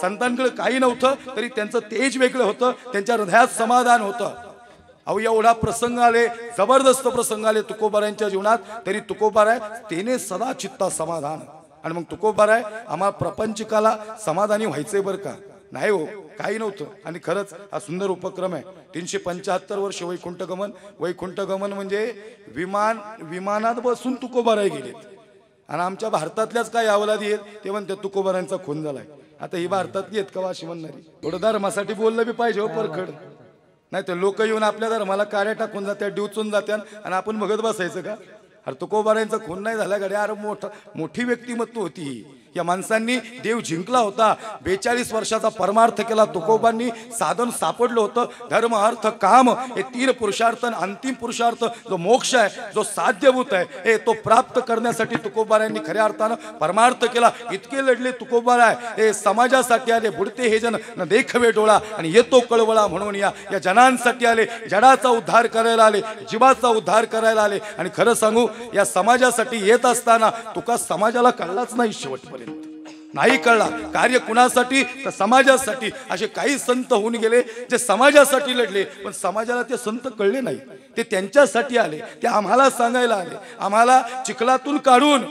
संतांकडे काही नव्हतं तरी त्यांचं तेज वेगळं होतं, त्यांच्या हृदयात समाधान होतं. अहो एवढा प्रसंग आले, जबरदस्त प्रसंग आले तुकोबारायांच्या जीवनात, तरी तुकोबाराय तेने सदा चित्ता समाधान. आणि मग तुकोबाराय आम्हा प्रपंचिकाला समाधानी व्हायचंय बरं का. नाही हो, काही नव्हतं. आणि खरंच हा सुंदर उपक्रम आहे. 375 वर्ष वैकुंठ गमन. वैकुंठ गमन म्हणजे विमानात बसून तुकोबाराय गेलेत. आणि आमच्या भारतातल्याच काय अवलादी आहेत ते म्हणते तुकोबारांचा खून झालाय. आता ही भारतातली आहेत का अशी म्हणणारी? थोडं धर्मासाठी बोललं बी पाहिजे हो परखड. नाही तर लोक येऊन आपल्या धर्माला कार्य टाकून जात्या, डिवचून जात्या आणि आपण बघत बसायचं का? अरे तुकोबारांचा खून नाही झाला गड्या. अरे मोठी व्यक्तिमत्व होती ही. या माणसांनी देव जिंकला होता. 42 वर्षाचा परमार्थ केला. तुकोबांनी साधन सापडलं होतं. धर्म अर्थ काम हे 3 पुरुषार्थ. अंतिम पुरुषार्थ जो मोक्ष आहे, जो साध्यभूत आहे, हे तो प्राप्त करण्यासाठी तुकोबारायांनी खऱ्या अर्थानं परमार्थ केला. इतके लढले तुकोबाराय. हे समाजासाठी आले. बुडते हे जन न देखवे डोळा आणि येतो कळवळा म्हणून या जनांसाठी आले. जडाचा उद्धार करायला आले, जीवाचा उद्धार करायला आले. आणि खरं सांगू, या समाजासाठी येत असताना तुका समाजाला कळलाच नाही. शेवटपर्यंत नाही कळला. कार्य कुणासाठी? तर समाजासाठी. असे काही संत होऊन गेले जे समाजासाठी लढले, पण समाजाला ते संत कळले नाही. ते त्यांच्यासाठी आले. ते आम्हाला सांगायला आले. आम्हाला चिखलातून काढून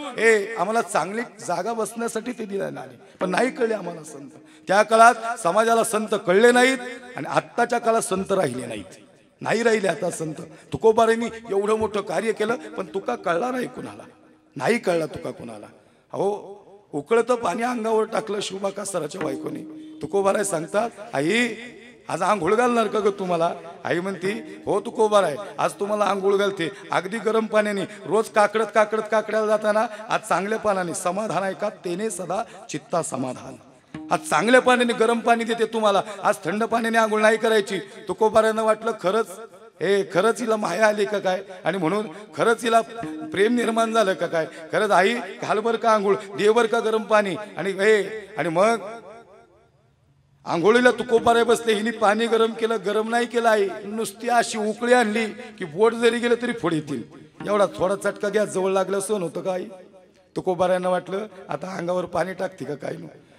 आम्हाला चांगली जागा बसण्यासाठी ते दिलायला आले, पण नाही कळले आम्हाला संत. त्या काळात समाजाला संत कळले नाहीत आणि आत्ताच्या काळात संत राहिले नाहीत. नाही राहिले आता संत. तुकोबारांनी एवढं मोठं कार्य केलं, पण तुका कळला नाही कुणाला. नाही कळला तुका कुणाला. हो, उकळतं पाणी अंगावर टाकलं शिवबाका सराच्या बायकोनी. तुकोबाराय सांगतात, आई आज आंघोळ घालणार का ग तुम्हाला? आई म्हणती, हो तुकोबाराय आज तुम्हाला आंघोळ घालते. अगदी गरम पाण्याने. रोज काकड्याला जाताना आज चांगल्या पाण्याने. समाधान आहे का? तेने सदा चित्ता समाधान. आज चांगल्या पाण्याने गरम पाणी देते तुम्हाला. आज थंड पाण्याने आंघोळ नाही करायची. तुकोबारायांना वाटलं खरंच हिला माया आली का काय, आणि म्हणून खरंच हिला प्रेम निर्माण झालं का काय. खरंच आई घालबर का आंघोळ, देवर का गरम पाणी. आणि मग आंघोळीला तुकोबाराय बसले. हिने पाणी गरम केलं. गरम नाही केलं आई, नुसती अशी उकळी आणली की बोट जरी गेलं तरी फोड येतील. एवढा थोडा चटका गॅस जवळ लागला सहन होतं का आई? तुकोबारायांना वाटलं आता अंगावर पाणी टाकते का काय.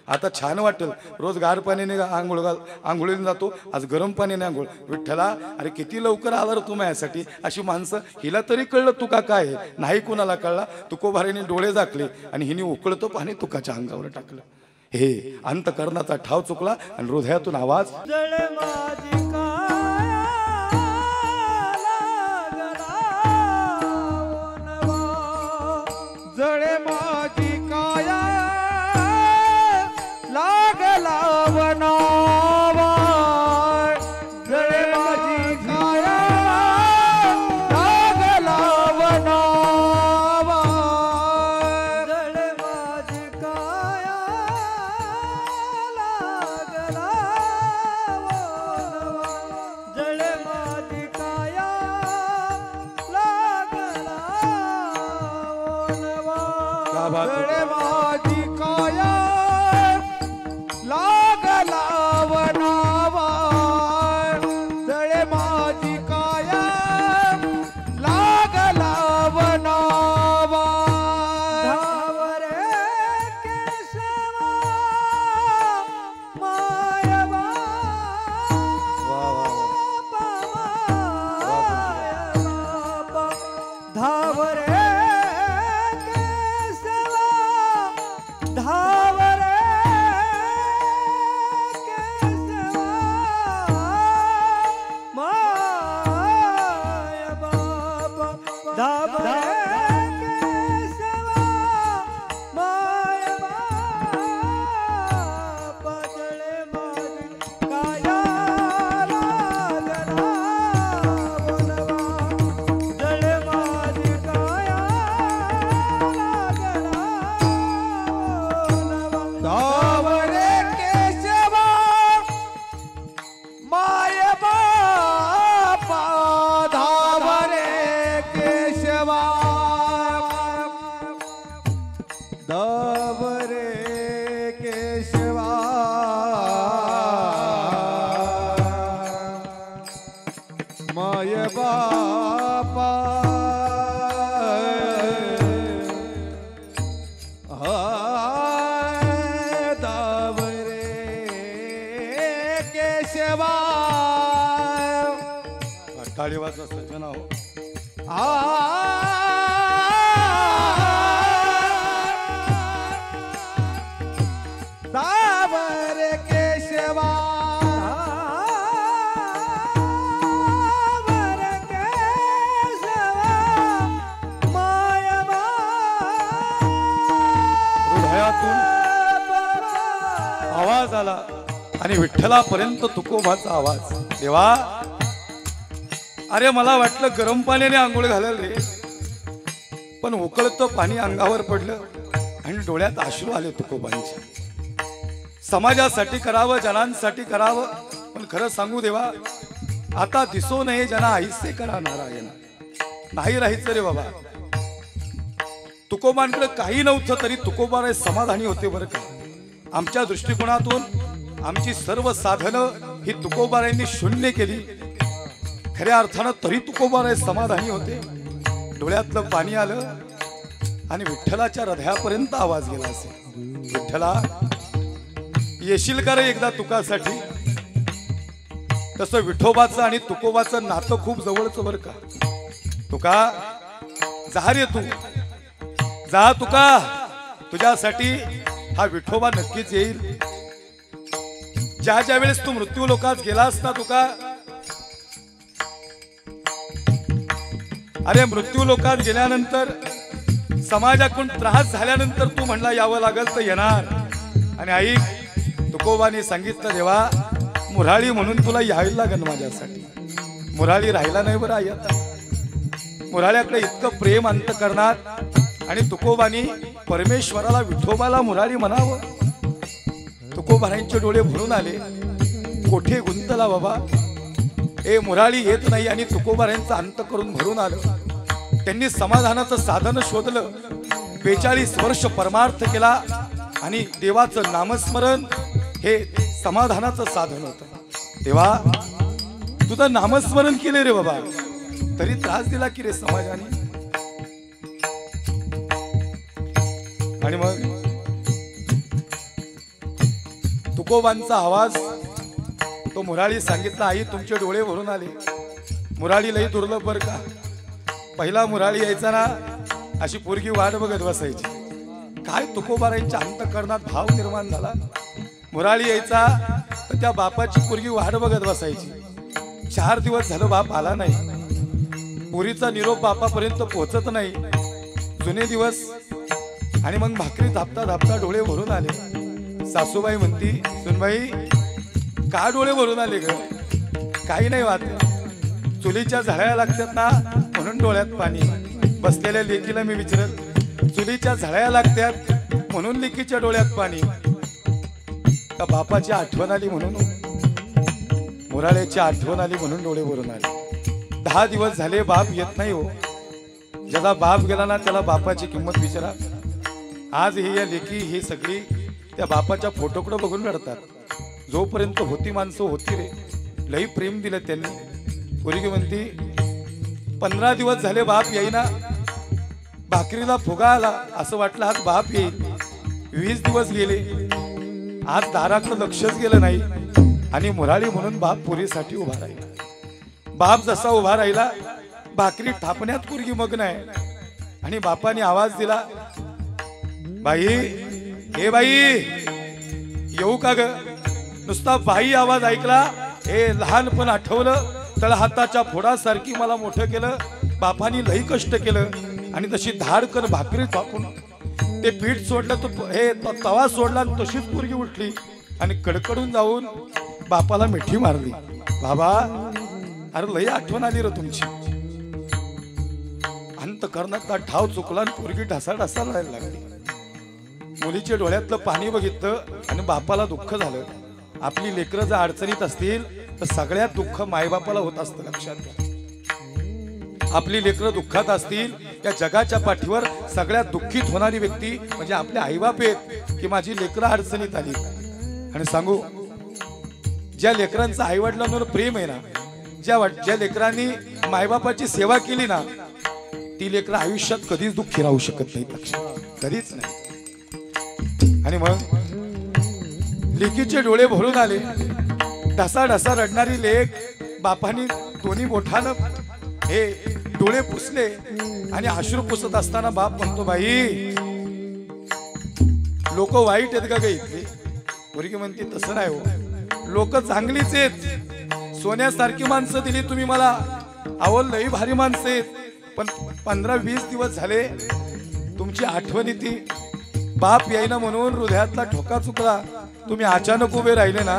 आता छान वाटेल. रोज गार पाण्याने आंघोळीने जातो, आज गरम पाण्याने आंघोळ. विठ्ठला अरे किती लवकर आला रे तू माझ्यासाठी. अशी माणसं. हिला तरी कळलं तुका काय आहे, नाही कुणाला कळला. तुकोबारायांनी डोळे झाकले आणि हिने उकळतं पाणी तुकाच्या अंगावर टाकलं. हे अंतकरणाचा ठाव चुकला आणि हृदयातून आवाज, जळे माझी काया लागला वनावा. जळे माझी काया लागला वनावा. जळे माझी काया लागला वनावा. जळे माझी काया लागला वनावा. जळे माझी काया लागला वनावा. जळे माझी काया लागला वनावा. धावरे केशवा मायवा बाबा. धावरे केशवा, धावरे केशवा माय बाबा. धावरे केशवा माय बाबा. जळे माझी काया लागला वनवा. जळे माझी काया लागला वनवा. धावरे केशवा माय बापा. धावरे केशवा. धावरे केशवा माय बापा. धावरे केशवा. टाळीवाचा सज्जन हो. धावरे केशवा. आणि विठ्ठलापर्यंत तुकोबाचा आवाज. देवा, अरे मला वाटलं गरम पाण्याने आंघोळ घालेल रे, पण उकळतं पाणी अंगावर पडलं आणि डोळ्यात अश्रू आले तुकोबांचे. समाजासाठी करावं, जनांसाठी करावं, पण खरं सांगू देवा, आता दिसो नये जना आईसे करा नारायण. नाही राहायचं रे बाबा. तुकोबांकडे काही नव्हतं तरी तुकोबाने समाधानी होते बरं का. आमच्या दृष्टिकोनातून आमची सर्व साधनं ही तुकोबारायांनी शून्य केली. खऱ्या अर्थानं तरी तुकोबाराय समाधानी होते. डोळ्यातलं पाणी आलं आणि विठ्ठलाच्या हृदयापर्यंत आवाज गेला असेल. विठ्ठला, येशील का रे एकदा तुकासाठी. तसं विठोबाचं आणि तुकोबाचं नातं खूप जवळचं बरं का. तुका जा रे, तू जा तुका, तुझ्यासाठी हा विठोबा नक्कीच येईल. ज्या ज्या वेळेस तू मृत्यू लोकात गेला असता तुका, अरे मृत्यू लोकात गेल्यानंतर समाजाकडून त्रास झाल्यानंतर तू म्हणला यावं लागल तर येणार. आणि आई तुकोबाने सांगितलं, देवा मुराळी म्हणून तुला यायला लागेल माझ्यासाठी. मुराळी राहिला नाही बरं आई आता. मुराळ्याकडे इतकं प्रेम अंत करणार आणि तुकोबानी परमेश्वराला विठोबाला मुराळी म्हणावं. तुकोबारांचे डोळे भरून आले. कोठे गुंतला बाबा, ए मुराळी येत नाही. आणि तुकोबारांचा अंत करून भरून आलं. त्यांनी समाधानाचं साधन शोधलं. 42 वर्ष परमार्थ केला आणि देवाचं नामस्मरण हे समाधानाचं साधन होतं. देवा, तुझं नामस्मरण केले रे बाबा, तरी त्रास दिला की रे समाजाने. आणि मग तुकोबांचा आवाज तो मुराळी सांगितला, आई तुमचे डोळे भरून आले. मुराळी लई दुर्लभ बर का. पहिला मुराळी यायचा ना, अशी पोरगी वाट बघत बसायची. काय तुकोबारांच्या अंतःकरणात भाव निर्माण झाला. मुराळी यायचा तर त्या बापाची पोरगी वाट बघत बसायची. 4 दिवस झालं बाप आला नाही. पोरीचा निरोप बापापर्यंत पोहोचत नाही. जुने दिवस. आणि मग भाकरी धापता धापता डोळे भरून आले. सासूबाई म्हणती, सुनबाई का डोळे भरून आले ग. काही नाही वाट, चुलीच्या झळ्या लागतात ना म्हणून डोळ्यात पाणी. बसलेल्या लेकीला मी विचारत, चुलीच्या झळ्या लागतात म्हणून लेकीच्या डोळ्यात पाणी का बापाची आठवण आली म्हणून. मुराळ्याची आठवण आली म्हणून डोळे भरून आले. 10 दिवस झाले बाप येत नाही हो. ज्याचा बाप गेला ना त्याला बापाची किंमत विचारा. आज ही या लेकी ही सगळी त्या बापाच्या फोटोकडे बघून रडतात. जोपर्यंत होती माणसं होती रे, लई प्रेम दिलं त्यांनी. पोरगी म्हणती, 15 दिवस झाले बाप येईना. भाकरीला फुगा आला असं वाटलं आज बाप येईल. 20 दिवस गेले, आज दाराकडे लक्षच गेलं नाही. आणि मुराळी म्हणून बाप पोरीसाठी उभा राहिला. बाप जसा उभा राहिला, भाकरी थापण्यात पोरगी मग्न आहे. आणि बापाने आवाज दिला, बाई, हे बाई येऊ का ग. नुसता बाई आवाज ऐकला, हे लहानपण आठवलं. तळहाताच्या फोडासारखी मला मोठं केलं. बापानी लई कष्ट केलं. आणि तशी धाडकन भाकरी थापून ते पीठ सोडलं, तो हे तवा सोडला आणि तशीच पोरगी उठली आणि कडकडून जाऊन बापाला मिठी मारली. बाबा, अरे लई आठवण आली रे तुमची. अंतःकरणातला ठाव चुकला आणि पोरगी ढासा ढासा रडायला लागली. मुलीच्या डोळ्यातलं पाणी बघितलं आणि बापाला दुःख झालं. आपली लेकरं जर अडचणीत असतील तर सगळ्यात दुःख मायबापाला होत असतं. लक्षात घ्या, आपली लेकरं दुःखात असतील, त्या जगाच्या पाठीवर सगळ्यात दुःखीत होणारी व्यक्ती म्हणजे आपले आईबाप आहेत की माझी लेकरं अडचणीत आली. आणि सांगू, ज्या लेकरांचं आईवडिलांवर प्रेम आहे ना, ज्या लेकरांनी मायबापाची सेवा केली ना, ती लेकरं आयुष्यात कधीच दुःखी राहू शकत नाही. लक्षात, कधीच नाही. आणि मग लेकीचे डोळे भरून आले. ढसा ढसा रडणारी लेक. बापानी दोन्ही बोटानं हे डोळे पुसले आणि अश्रू पुसत असताना बाप म्हणतो, बाई लोक वाईट आहेत का ग इथली. पोरगी म्हणते, तसं नाही हो, लोक चांगलीच आहेत. सोन्यासारखी माणसं दिली तुम्ही मला. अहो लई भारी माणसं आहेत. पण 15-20 दिवस झाले तुमची आठवण येते. बाप येईना म्हणून हृदयातला ठोका चुकला. तुम्ही अचानक उभे राहिले ना,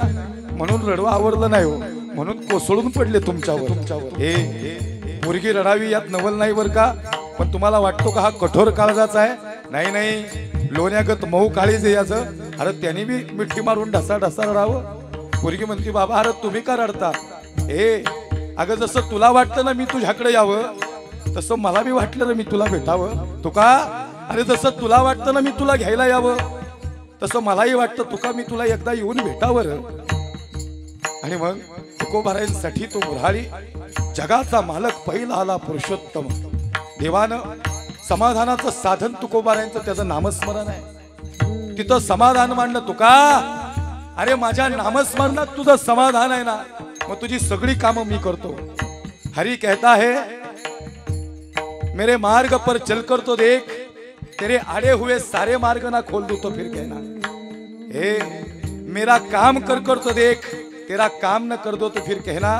म्हणून रडवा आवडलं नाही हो, म्हणून कोसळून पडले तुमच्यावर. हे पोरगी रडावी यात नवल नाही बर का, पण तुम्हाला वाटतो का हा कठोर काळजाचा आहे? नाही नाही, लोण्यागत मऊ काळीज आहे याचं. अरे त्यांनी बी मिठी मारून ढसा ढसा रडावं. पोरगी म्हणती बाबा अरे तुम्ही का रडता? अगं जसं तुला वाटतं ना मी तुझ्याकडे यावं, तसं मला बी वाटलं ना मी तुला भेटावं. तुका अरे जसं तुला वाटतं ना मी तुला घ्यायला यावं, तसं मलाही वाटतं तुका मी तुला एकदा येऊन भेटावं. आणि मग तुकोबारायांसाठी तो मुरारी जगाचा मालक पहिला आला पुरुषोत्तम. देवानं समाधानाचं साधन तुकोबारायांचं त्याचं नामस्मरण आहे. तिथं समाधान मांडलं तुका. अरे माझ्या नामस्मरणात तुझं समाधान आहे ना, मग तुझी सगळी कामं मी करतो. हरी कहता है मेरे मार्ग पर चलकर तो देख, तेरे आड़े हुए सारे मार्ग ना खोल दूं तो फिर कहना. मेरा काम कर कर तो देख, तेरा काम न कर दो तो फिर कहना.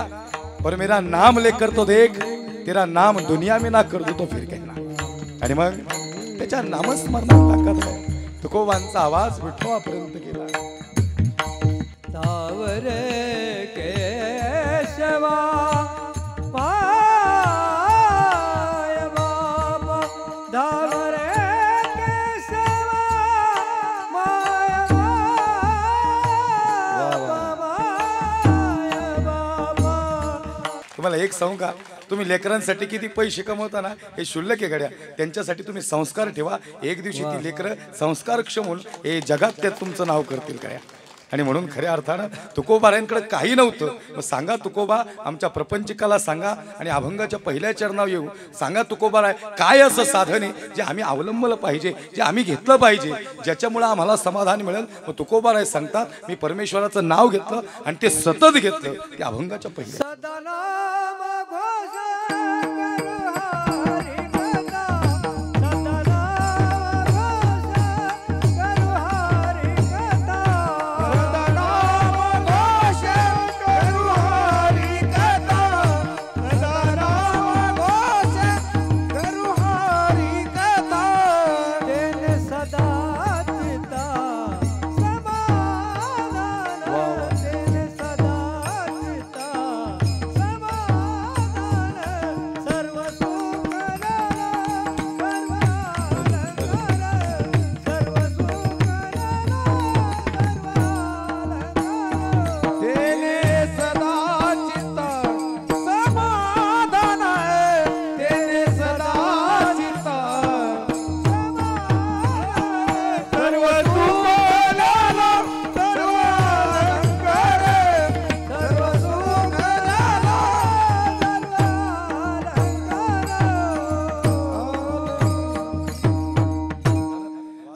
और मेरा नाम लेकर तो देख, तेरा नाम दुनिया में ना कर दो तो फिर कहना. आणि मग त्याच्या नामस्मरणात ताकद आहे. तुकोबांचा आवाज विठोबापर्यंत गेला. धावरे केशवा पाय बाबा, धावरे केशवा माय बाबा. तुम्हाला एक सांगू का, तुम्ही लेकरांसाठी किती पैसे कमवता ना, हे शुल्लक आहे गड्या. त्यांच्यासाठी तुम्ही संस्कार ठेवा. एक दिवशी ती लेकरं संस्कारक्षम होऊन हे जगात त्यात तुमचं नाव करतील काय. आणि म्हणून खऱ्या अर्थानं तुकोबारायांकडे काही नव्हतं. मग सांगा तुकोबा, आमच्या प्रपंचिकाला सांगा आणि अभंगाच्या पहिल्या चरणावर येऊ. सांगा तुकोबाराय काय असं साधन आहे जे आम्ही अवलंबलं पाहिजे, जे आम्ही घेतलं पाहिजे, ज्याच्यामुळं आम्हाला समाधान मिळेल. मग तुकोबाराय सांगतात, मी परमेश्वराचं नाव घेतलं आणि ते सतत घेतलं. ते अभंगाच्या पहिल्या सदा नाम घोष करू हरी कथा, सदा नाम घोष करू हरी कथा. सदा नाम घोष करू हरी कथा, सदा नाम घोष करू हरी कथा. तेने सदा चित्ता समाधान, तेने सदा चित्ता समाधान, सर्व सुख सर्व सुख तेने सदा चित्त समाधान आहे, तेने सदा चित्त सर्व सुख लालो, सर्व अलंकार, सर्व सुख लालो,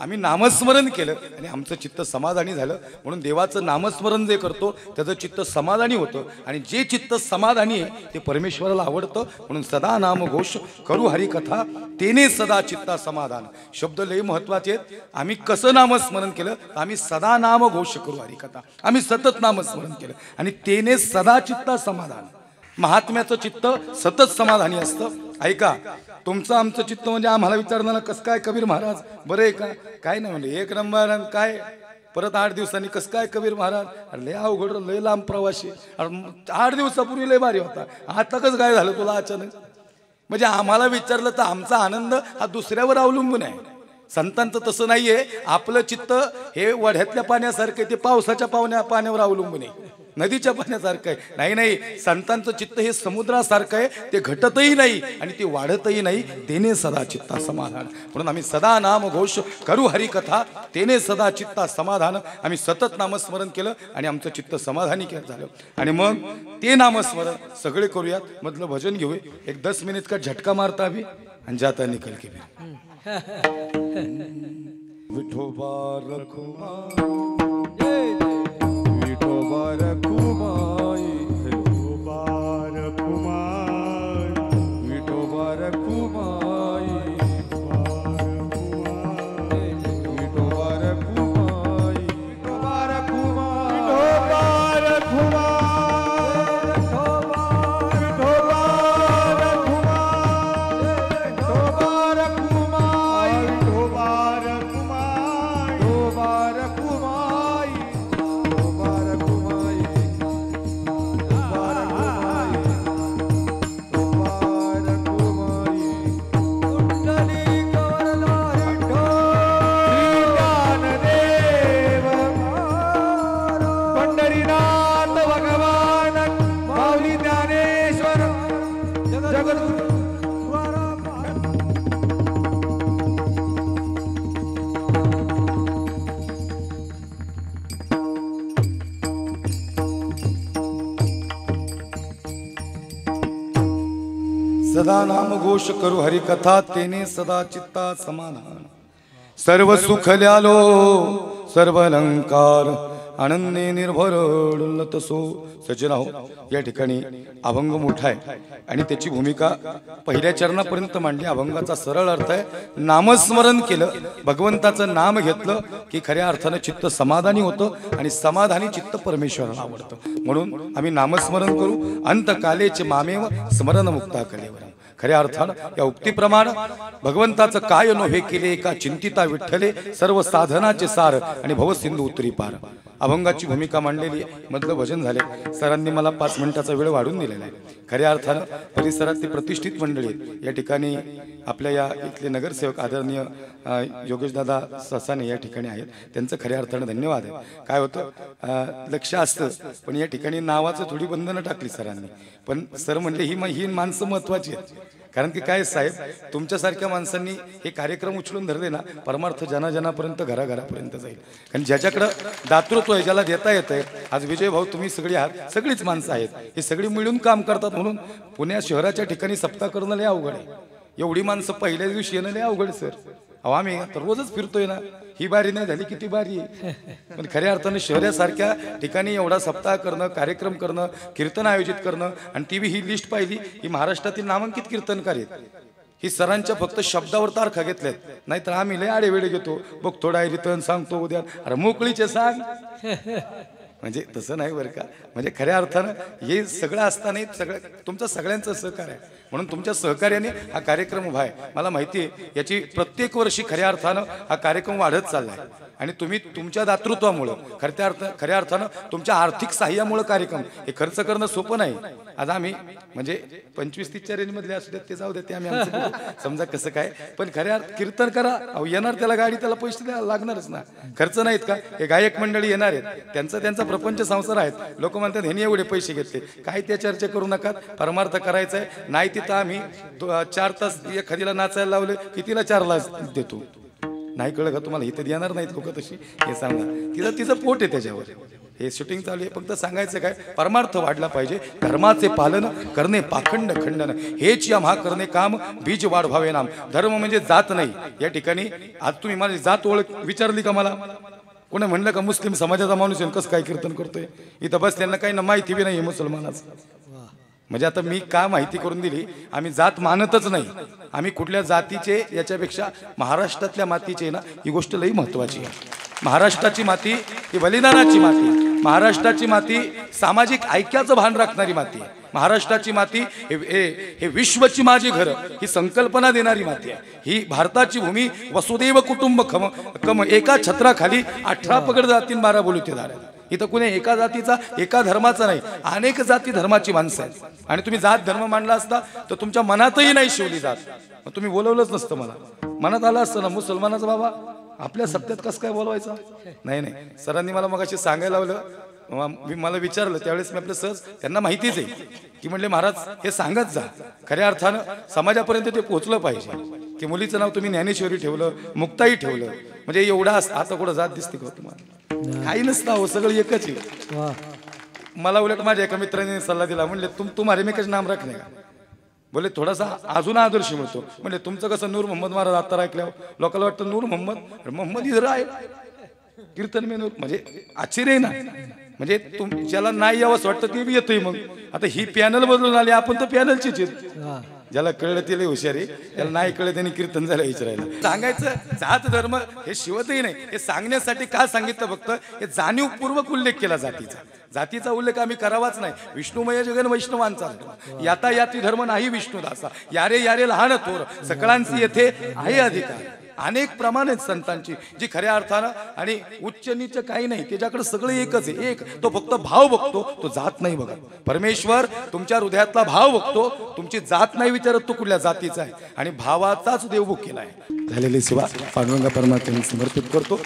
आम्ही नामस्मरण केलं आणि आमचं चित्त समाधानी झालं. म्हणून देवाचं नामस्मरण जे करतो त्याचं चित्त समाधानी होतं. आणि जे चित्त समाधानी आहे ते परमेश्वराला आवडतं. म्हणून सदा नाम घोष करू हरी कथा, तेने सदा चित्ता समाधान. शब्द लय महत्वाचे आहेत. आम्ही कसं नामस्मरण केलं, आम्ही सदा नाम घोष करू हरी कथा, आम्ही सतत नामस्मरण केलं आणि तेने सदा चित्ता समाधान. महात्म्याचं चित्त सतत समाधानी असतं. ऐका, तुमचं आमचं चित्त म्हणजे आम्हाला विचारणार ना कसं काय कबीर महाराज बरं आहे का, काय नाही म्हणजे एक नंबर. आणि काय परत 8 दिवसांनी कसं काय कबीर महाराज, अरे लय अवघड, लय लांब प्रवासी. 8 दिवसापूर्वी लय भारी होता, आता कसं काय झालं तुला अचानक. म्हणजे आम्हाला विचारलं तर आमचा आनंद हा दुसऱ्यावर अवलंबून आहे. संतांचं तसं नाहीये. आपलं चित्त हे वढ्यातल्या पाण्यासारखं आहे, ते पावसाच्या पाण्यावर अवलंबून आहे, नदीच्या पाण्यासारखं आहे. नाही नाही, संतांचं चित्त हे समुद्रासारखं आहे, ते घटतही नाही आणि ते वाढतही नाही. तेने सदा चित्ता समाधान. म्हणून आम्ही सदा नाम घोष करू हरी कथा, तेने सदा चित्ता समाधान. आम्ही सतत नामस्मरण केलं आणि आमचं चित्त समाधानी झालं. आणि मग ते नामस्मरण सगळे करूयात. मधलं भजन घेऊ, एक 10 मिनिट का झटका मारता अभी आणि जाता निकल के भी. विठोबा रखुमा, विठोबा रखुमाई, विठोबा रखुमाई, विठोबा रखुमाई, विठोबा रखुमाई, विठोबा रखुमाई, विठोबा रखुमाई, विठोबा रखुमाई, विठोबा रखुमाई, विठोबा रखुमाई, विठोबा रखुमाई, सदा नाम घोष करू हरिकथा तेने सदा चित्ता समाधान सर्व सुख ल्यालो सर्व अलंकार आनंदे निर्भर डुलतसो सज्जन हो. या ठिकाणी अभंग मोठा आहे आणि त्याची भूमिका पहिल्या चरणापर्यंत मांडली. अभंगाचा सरळ अर्थ आहे नामस्मरण केलं, भगवंताचं नाम घेतलं की खऱ्या अर्थानं चित्त समाधानी होतं आणि समाधानी चित्त परमेश्वराला आवडतं. म्हणून आम्ही नामस्मरण करू. अंतकालेचे मामेव स्मरण मुक्ता कलेवर. खऱ्या अर्थानं या उक्तीप्रमाणे भगवंताचं काय नव्हे केले एका चिंतिता विठ्ठले सर्व साधनाचे सार आणि भवसिंधू उतरी पार. अभंगाची भूमिका मांडलेली मधलं भजन झाले. सरांनी मला 5 मिनिटाचा वेळ वाढून दिलेला आहे. खऱ्या अर्थानं परिसरातली प्रतिष्ठित मंडळी या ठिकाणी आपल्या या इथले नगरसेवक आदरणीय योगेशदादा ससाने या ठिकाणी आहेत. त्यांचं खऱ्या अर्थानं धन्यवाद आहे. काय होतं लक्ष असतं पण या ठिकाणी नावाचं थोडी बंधनं टाकली सरांनी. पण सर म्हणले ही माणसं महत्वाची आहेत. कारण की काय साहेब तुमच्यासारख्या माणसांनी हे कार्यक्रम उचलून धरले ना परमार्थ जनाजनापर्यंत घराघरापर्यंत जाईल. कारण ज्याच्याकडं दातृत्व आहे ज्याला देता येत आहे. आज विजय भाऊ तुम्ही सगळी आहात, सगळीच माणसं आहेत, हे सगळी मिळून काम करतात. म्हणून पुण्या शहराच्या ठिकाणी सप्ताह करणं लय अवघड आहे. एवढी माणसं पहिल्याच दिवशी येणं लय अवघड सर. अहो आम्ही तर रोजच फिरतोय ना, ही बारी नाही झाली किती बारी आहे. पण खऱ्या अर्थानं शहरासारख्या ठिकाणी एवढा सप्ताह करणं, कार्यक्रम करणं, कीर्तन आयोजित करणं आणि ती ही लिस्ट पाहिली ही महाराष्ट्रातील नामांकित कीर्तनकार आहेत. ही सरांच्या फक्त शब्दावर तारखा घेतल्यात. नाहीतर आम्ही लय आडेवेळे घेतो. बघ थोडा रिटर्न सांगतो उद्या, अरे मोकळीचे सांग. म्हणजे तसं नाही बरं का. म्हणजे खऱ्या अर्थानं हे सगळं असताना सगळं तुमचं सगळ्यांचं सहकार्य आहे. म्हणून तुमच्या सहकार्याने हा कार्यक्रम उभा आहे. मला माहिती आहे याची प्रत्येक वर्षी खऱ्या अर्थानं हा कार्यक्रम वाढत चालला आहे. आणि तुम्ही तुमच्या दातृत्वामुळं खऱ्या अर्थानं तुमच्या आर्थिक सहाय्यामुळं कार्यक्रम हे खर्च करणं सोपं नाही. आज आम्ही म्हणजे 25-30च्या रेंजमधले असू द्यात ते जाऊ द्या, ते आम्ही आमचं समजा कसं काय. पण खऱ्या कीर्तन करा. अहो येणार त्याला गाडी त्याला पैसे द्यायला लागणारच ना. खर्च नाहीत का. हे गायक मंडळी येणार आहेत, त्यांचा प्रपंच संसार आहेत. लोक म्हणतात ह्याने एवढे पैसे घेतले काय त्या चर्चा करू नका. परमार्थ करायचा आहे. नाही तिथं आम्ही 4 तास एखादीला नाचायला लावले कितीला 4 लाख देतो. नाही कळलं का तुम्हाला. इथं येणार नाहीत लोक तशी हे सांगा. तिचं पोट आहे त्याच्यावर. हे शूटिंग चालू आहे. फक्त सांगायचं काय परमार्थ वाढला पाहिजे. धर्माचे पालन करणे पाखंड खंडन हेच या करणे काम बीज वाढवावे नाम. धर्म म्हणजे जात नाही. या ठिकाणी आज तुम्ही माझी जात ओळख विचारली का मला. कोणी म्हणलं का मुस्लिम समाजाचा माणूस आहे कसं काय कीर्तन करतोय. इथं बस त्यांना काही माहिती बी नाही मुसलमानाचं. म्हणजे आता मी का माहिती करून दिली. आम्ही जात मानतच नाही. आम्ही कुठल्या जातीचे याच्यापेक्षा महाराष्ट्रातल्या मातीचे ना ही गोष्ट लई महत्वाची आहे. महाराष्ट्राची माती ही बलिदानाची माती. महाराष्ट्राची माती सामाजिक ऐक्याचं भान राखणारी माती आहे. महाराष्ट्राची माती हे विश्वची माझी घर ही संकल्पना देणारी माती आहे. ही भारताची भूमी वसुदैव कुटुंब कम एका छत्राखाली 18 पगड जातीन 12 बोलुतेदार आहेत. इथं कुणी एका जातीचा एका धर्माचा नाही, अनेक जाती धर्माची माणसं आहेत. आणि तुम्ही जात धर्म मांडला असता तर तुमच्या मनातही नाही शिवली जात. तुम्ही बोलवलंच नसतं मला. मनात आलं असतं ना मुसलमानाचा बाबा आपल्या सत्यात कसं काय बोलवायचं. नाही सरांनी मला मगाशी सांगायला लावलं. मला विचारलं त्यावेळेस मी आपलं सहज त्यांना माहितीच आहे की म्हणले महाराज हे सांगत जा. खऱ्या अर्थानं समाजापर्यंत ते पोहोचलं पाहिजे की मुलीचं नाव तुम्ही ज्ञानेश्वरी ठेवलं, मुक्ताई ठेवलं. म्हणजे एवढा आता कुठं जात दिसते का तुम्हाला. काही नसतं हो, सगळं एकच आहे. मला उलट माझ्या एका मित्राने सल्ला दिला. म्हणले तुम्हारे में कच नाम रखने का. बोले थोडासा अजून आदर्श मिळतो. म्हणजे तुमचं कसं नूर मोहम्मद महाराज आता ऐकल्यावर लोकांना वाटतं नूर मोहम्मद इधर आहे कीर्तन में नूर. म्हणजे आश्चर्य ना. म्हणजे ज्याला नाही यावंच वाटतं ते बी येतोय. मग आता ही पॅनल बदलून आली. आपण तर पॅनलचीच आहेत. ज्याला कळलं ते लय हुशारी, त्याला नाही कळलं त्यांनी कीर्तन झालं विचारायला. सांगायचं जात धर्म हे शिवतही नाही. हे सांगण्यासाठी का सांगितलं फक्त हे जाणीवपूर्वक उल्लेख केला जातीचा. जातीचा उल्लेख आम्ही करावाच नाही. विष्णुमय जगन वैष्णवांचा याता याती धर्म नाही विष्णुदासा. यारे यारे लहान थोर सकळांची येथे आहे अधिकार. अनेक प्रमाण आहेत संतांची जी खऱ्या अर्थानं आणि उच्च नीच काही नाही. त्याच्याकडे सगळं एकच आहे. एक तो फक्त भाव बघतो, तो जात नाही बघत. परमेश्वर तुमच्या हृदयातला भाव बघतो. तुमची जात नाही विचारत तो कुठल्या जातीचा आहे. आणि भावाचाच देवभोग केला आहे. झालेली सेवा पांडुरंग परमात्म्याला समर्पित करतो.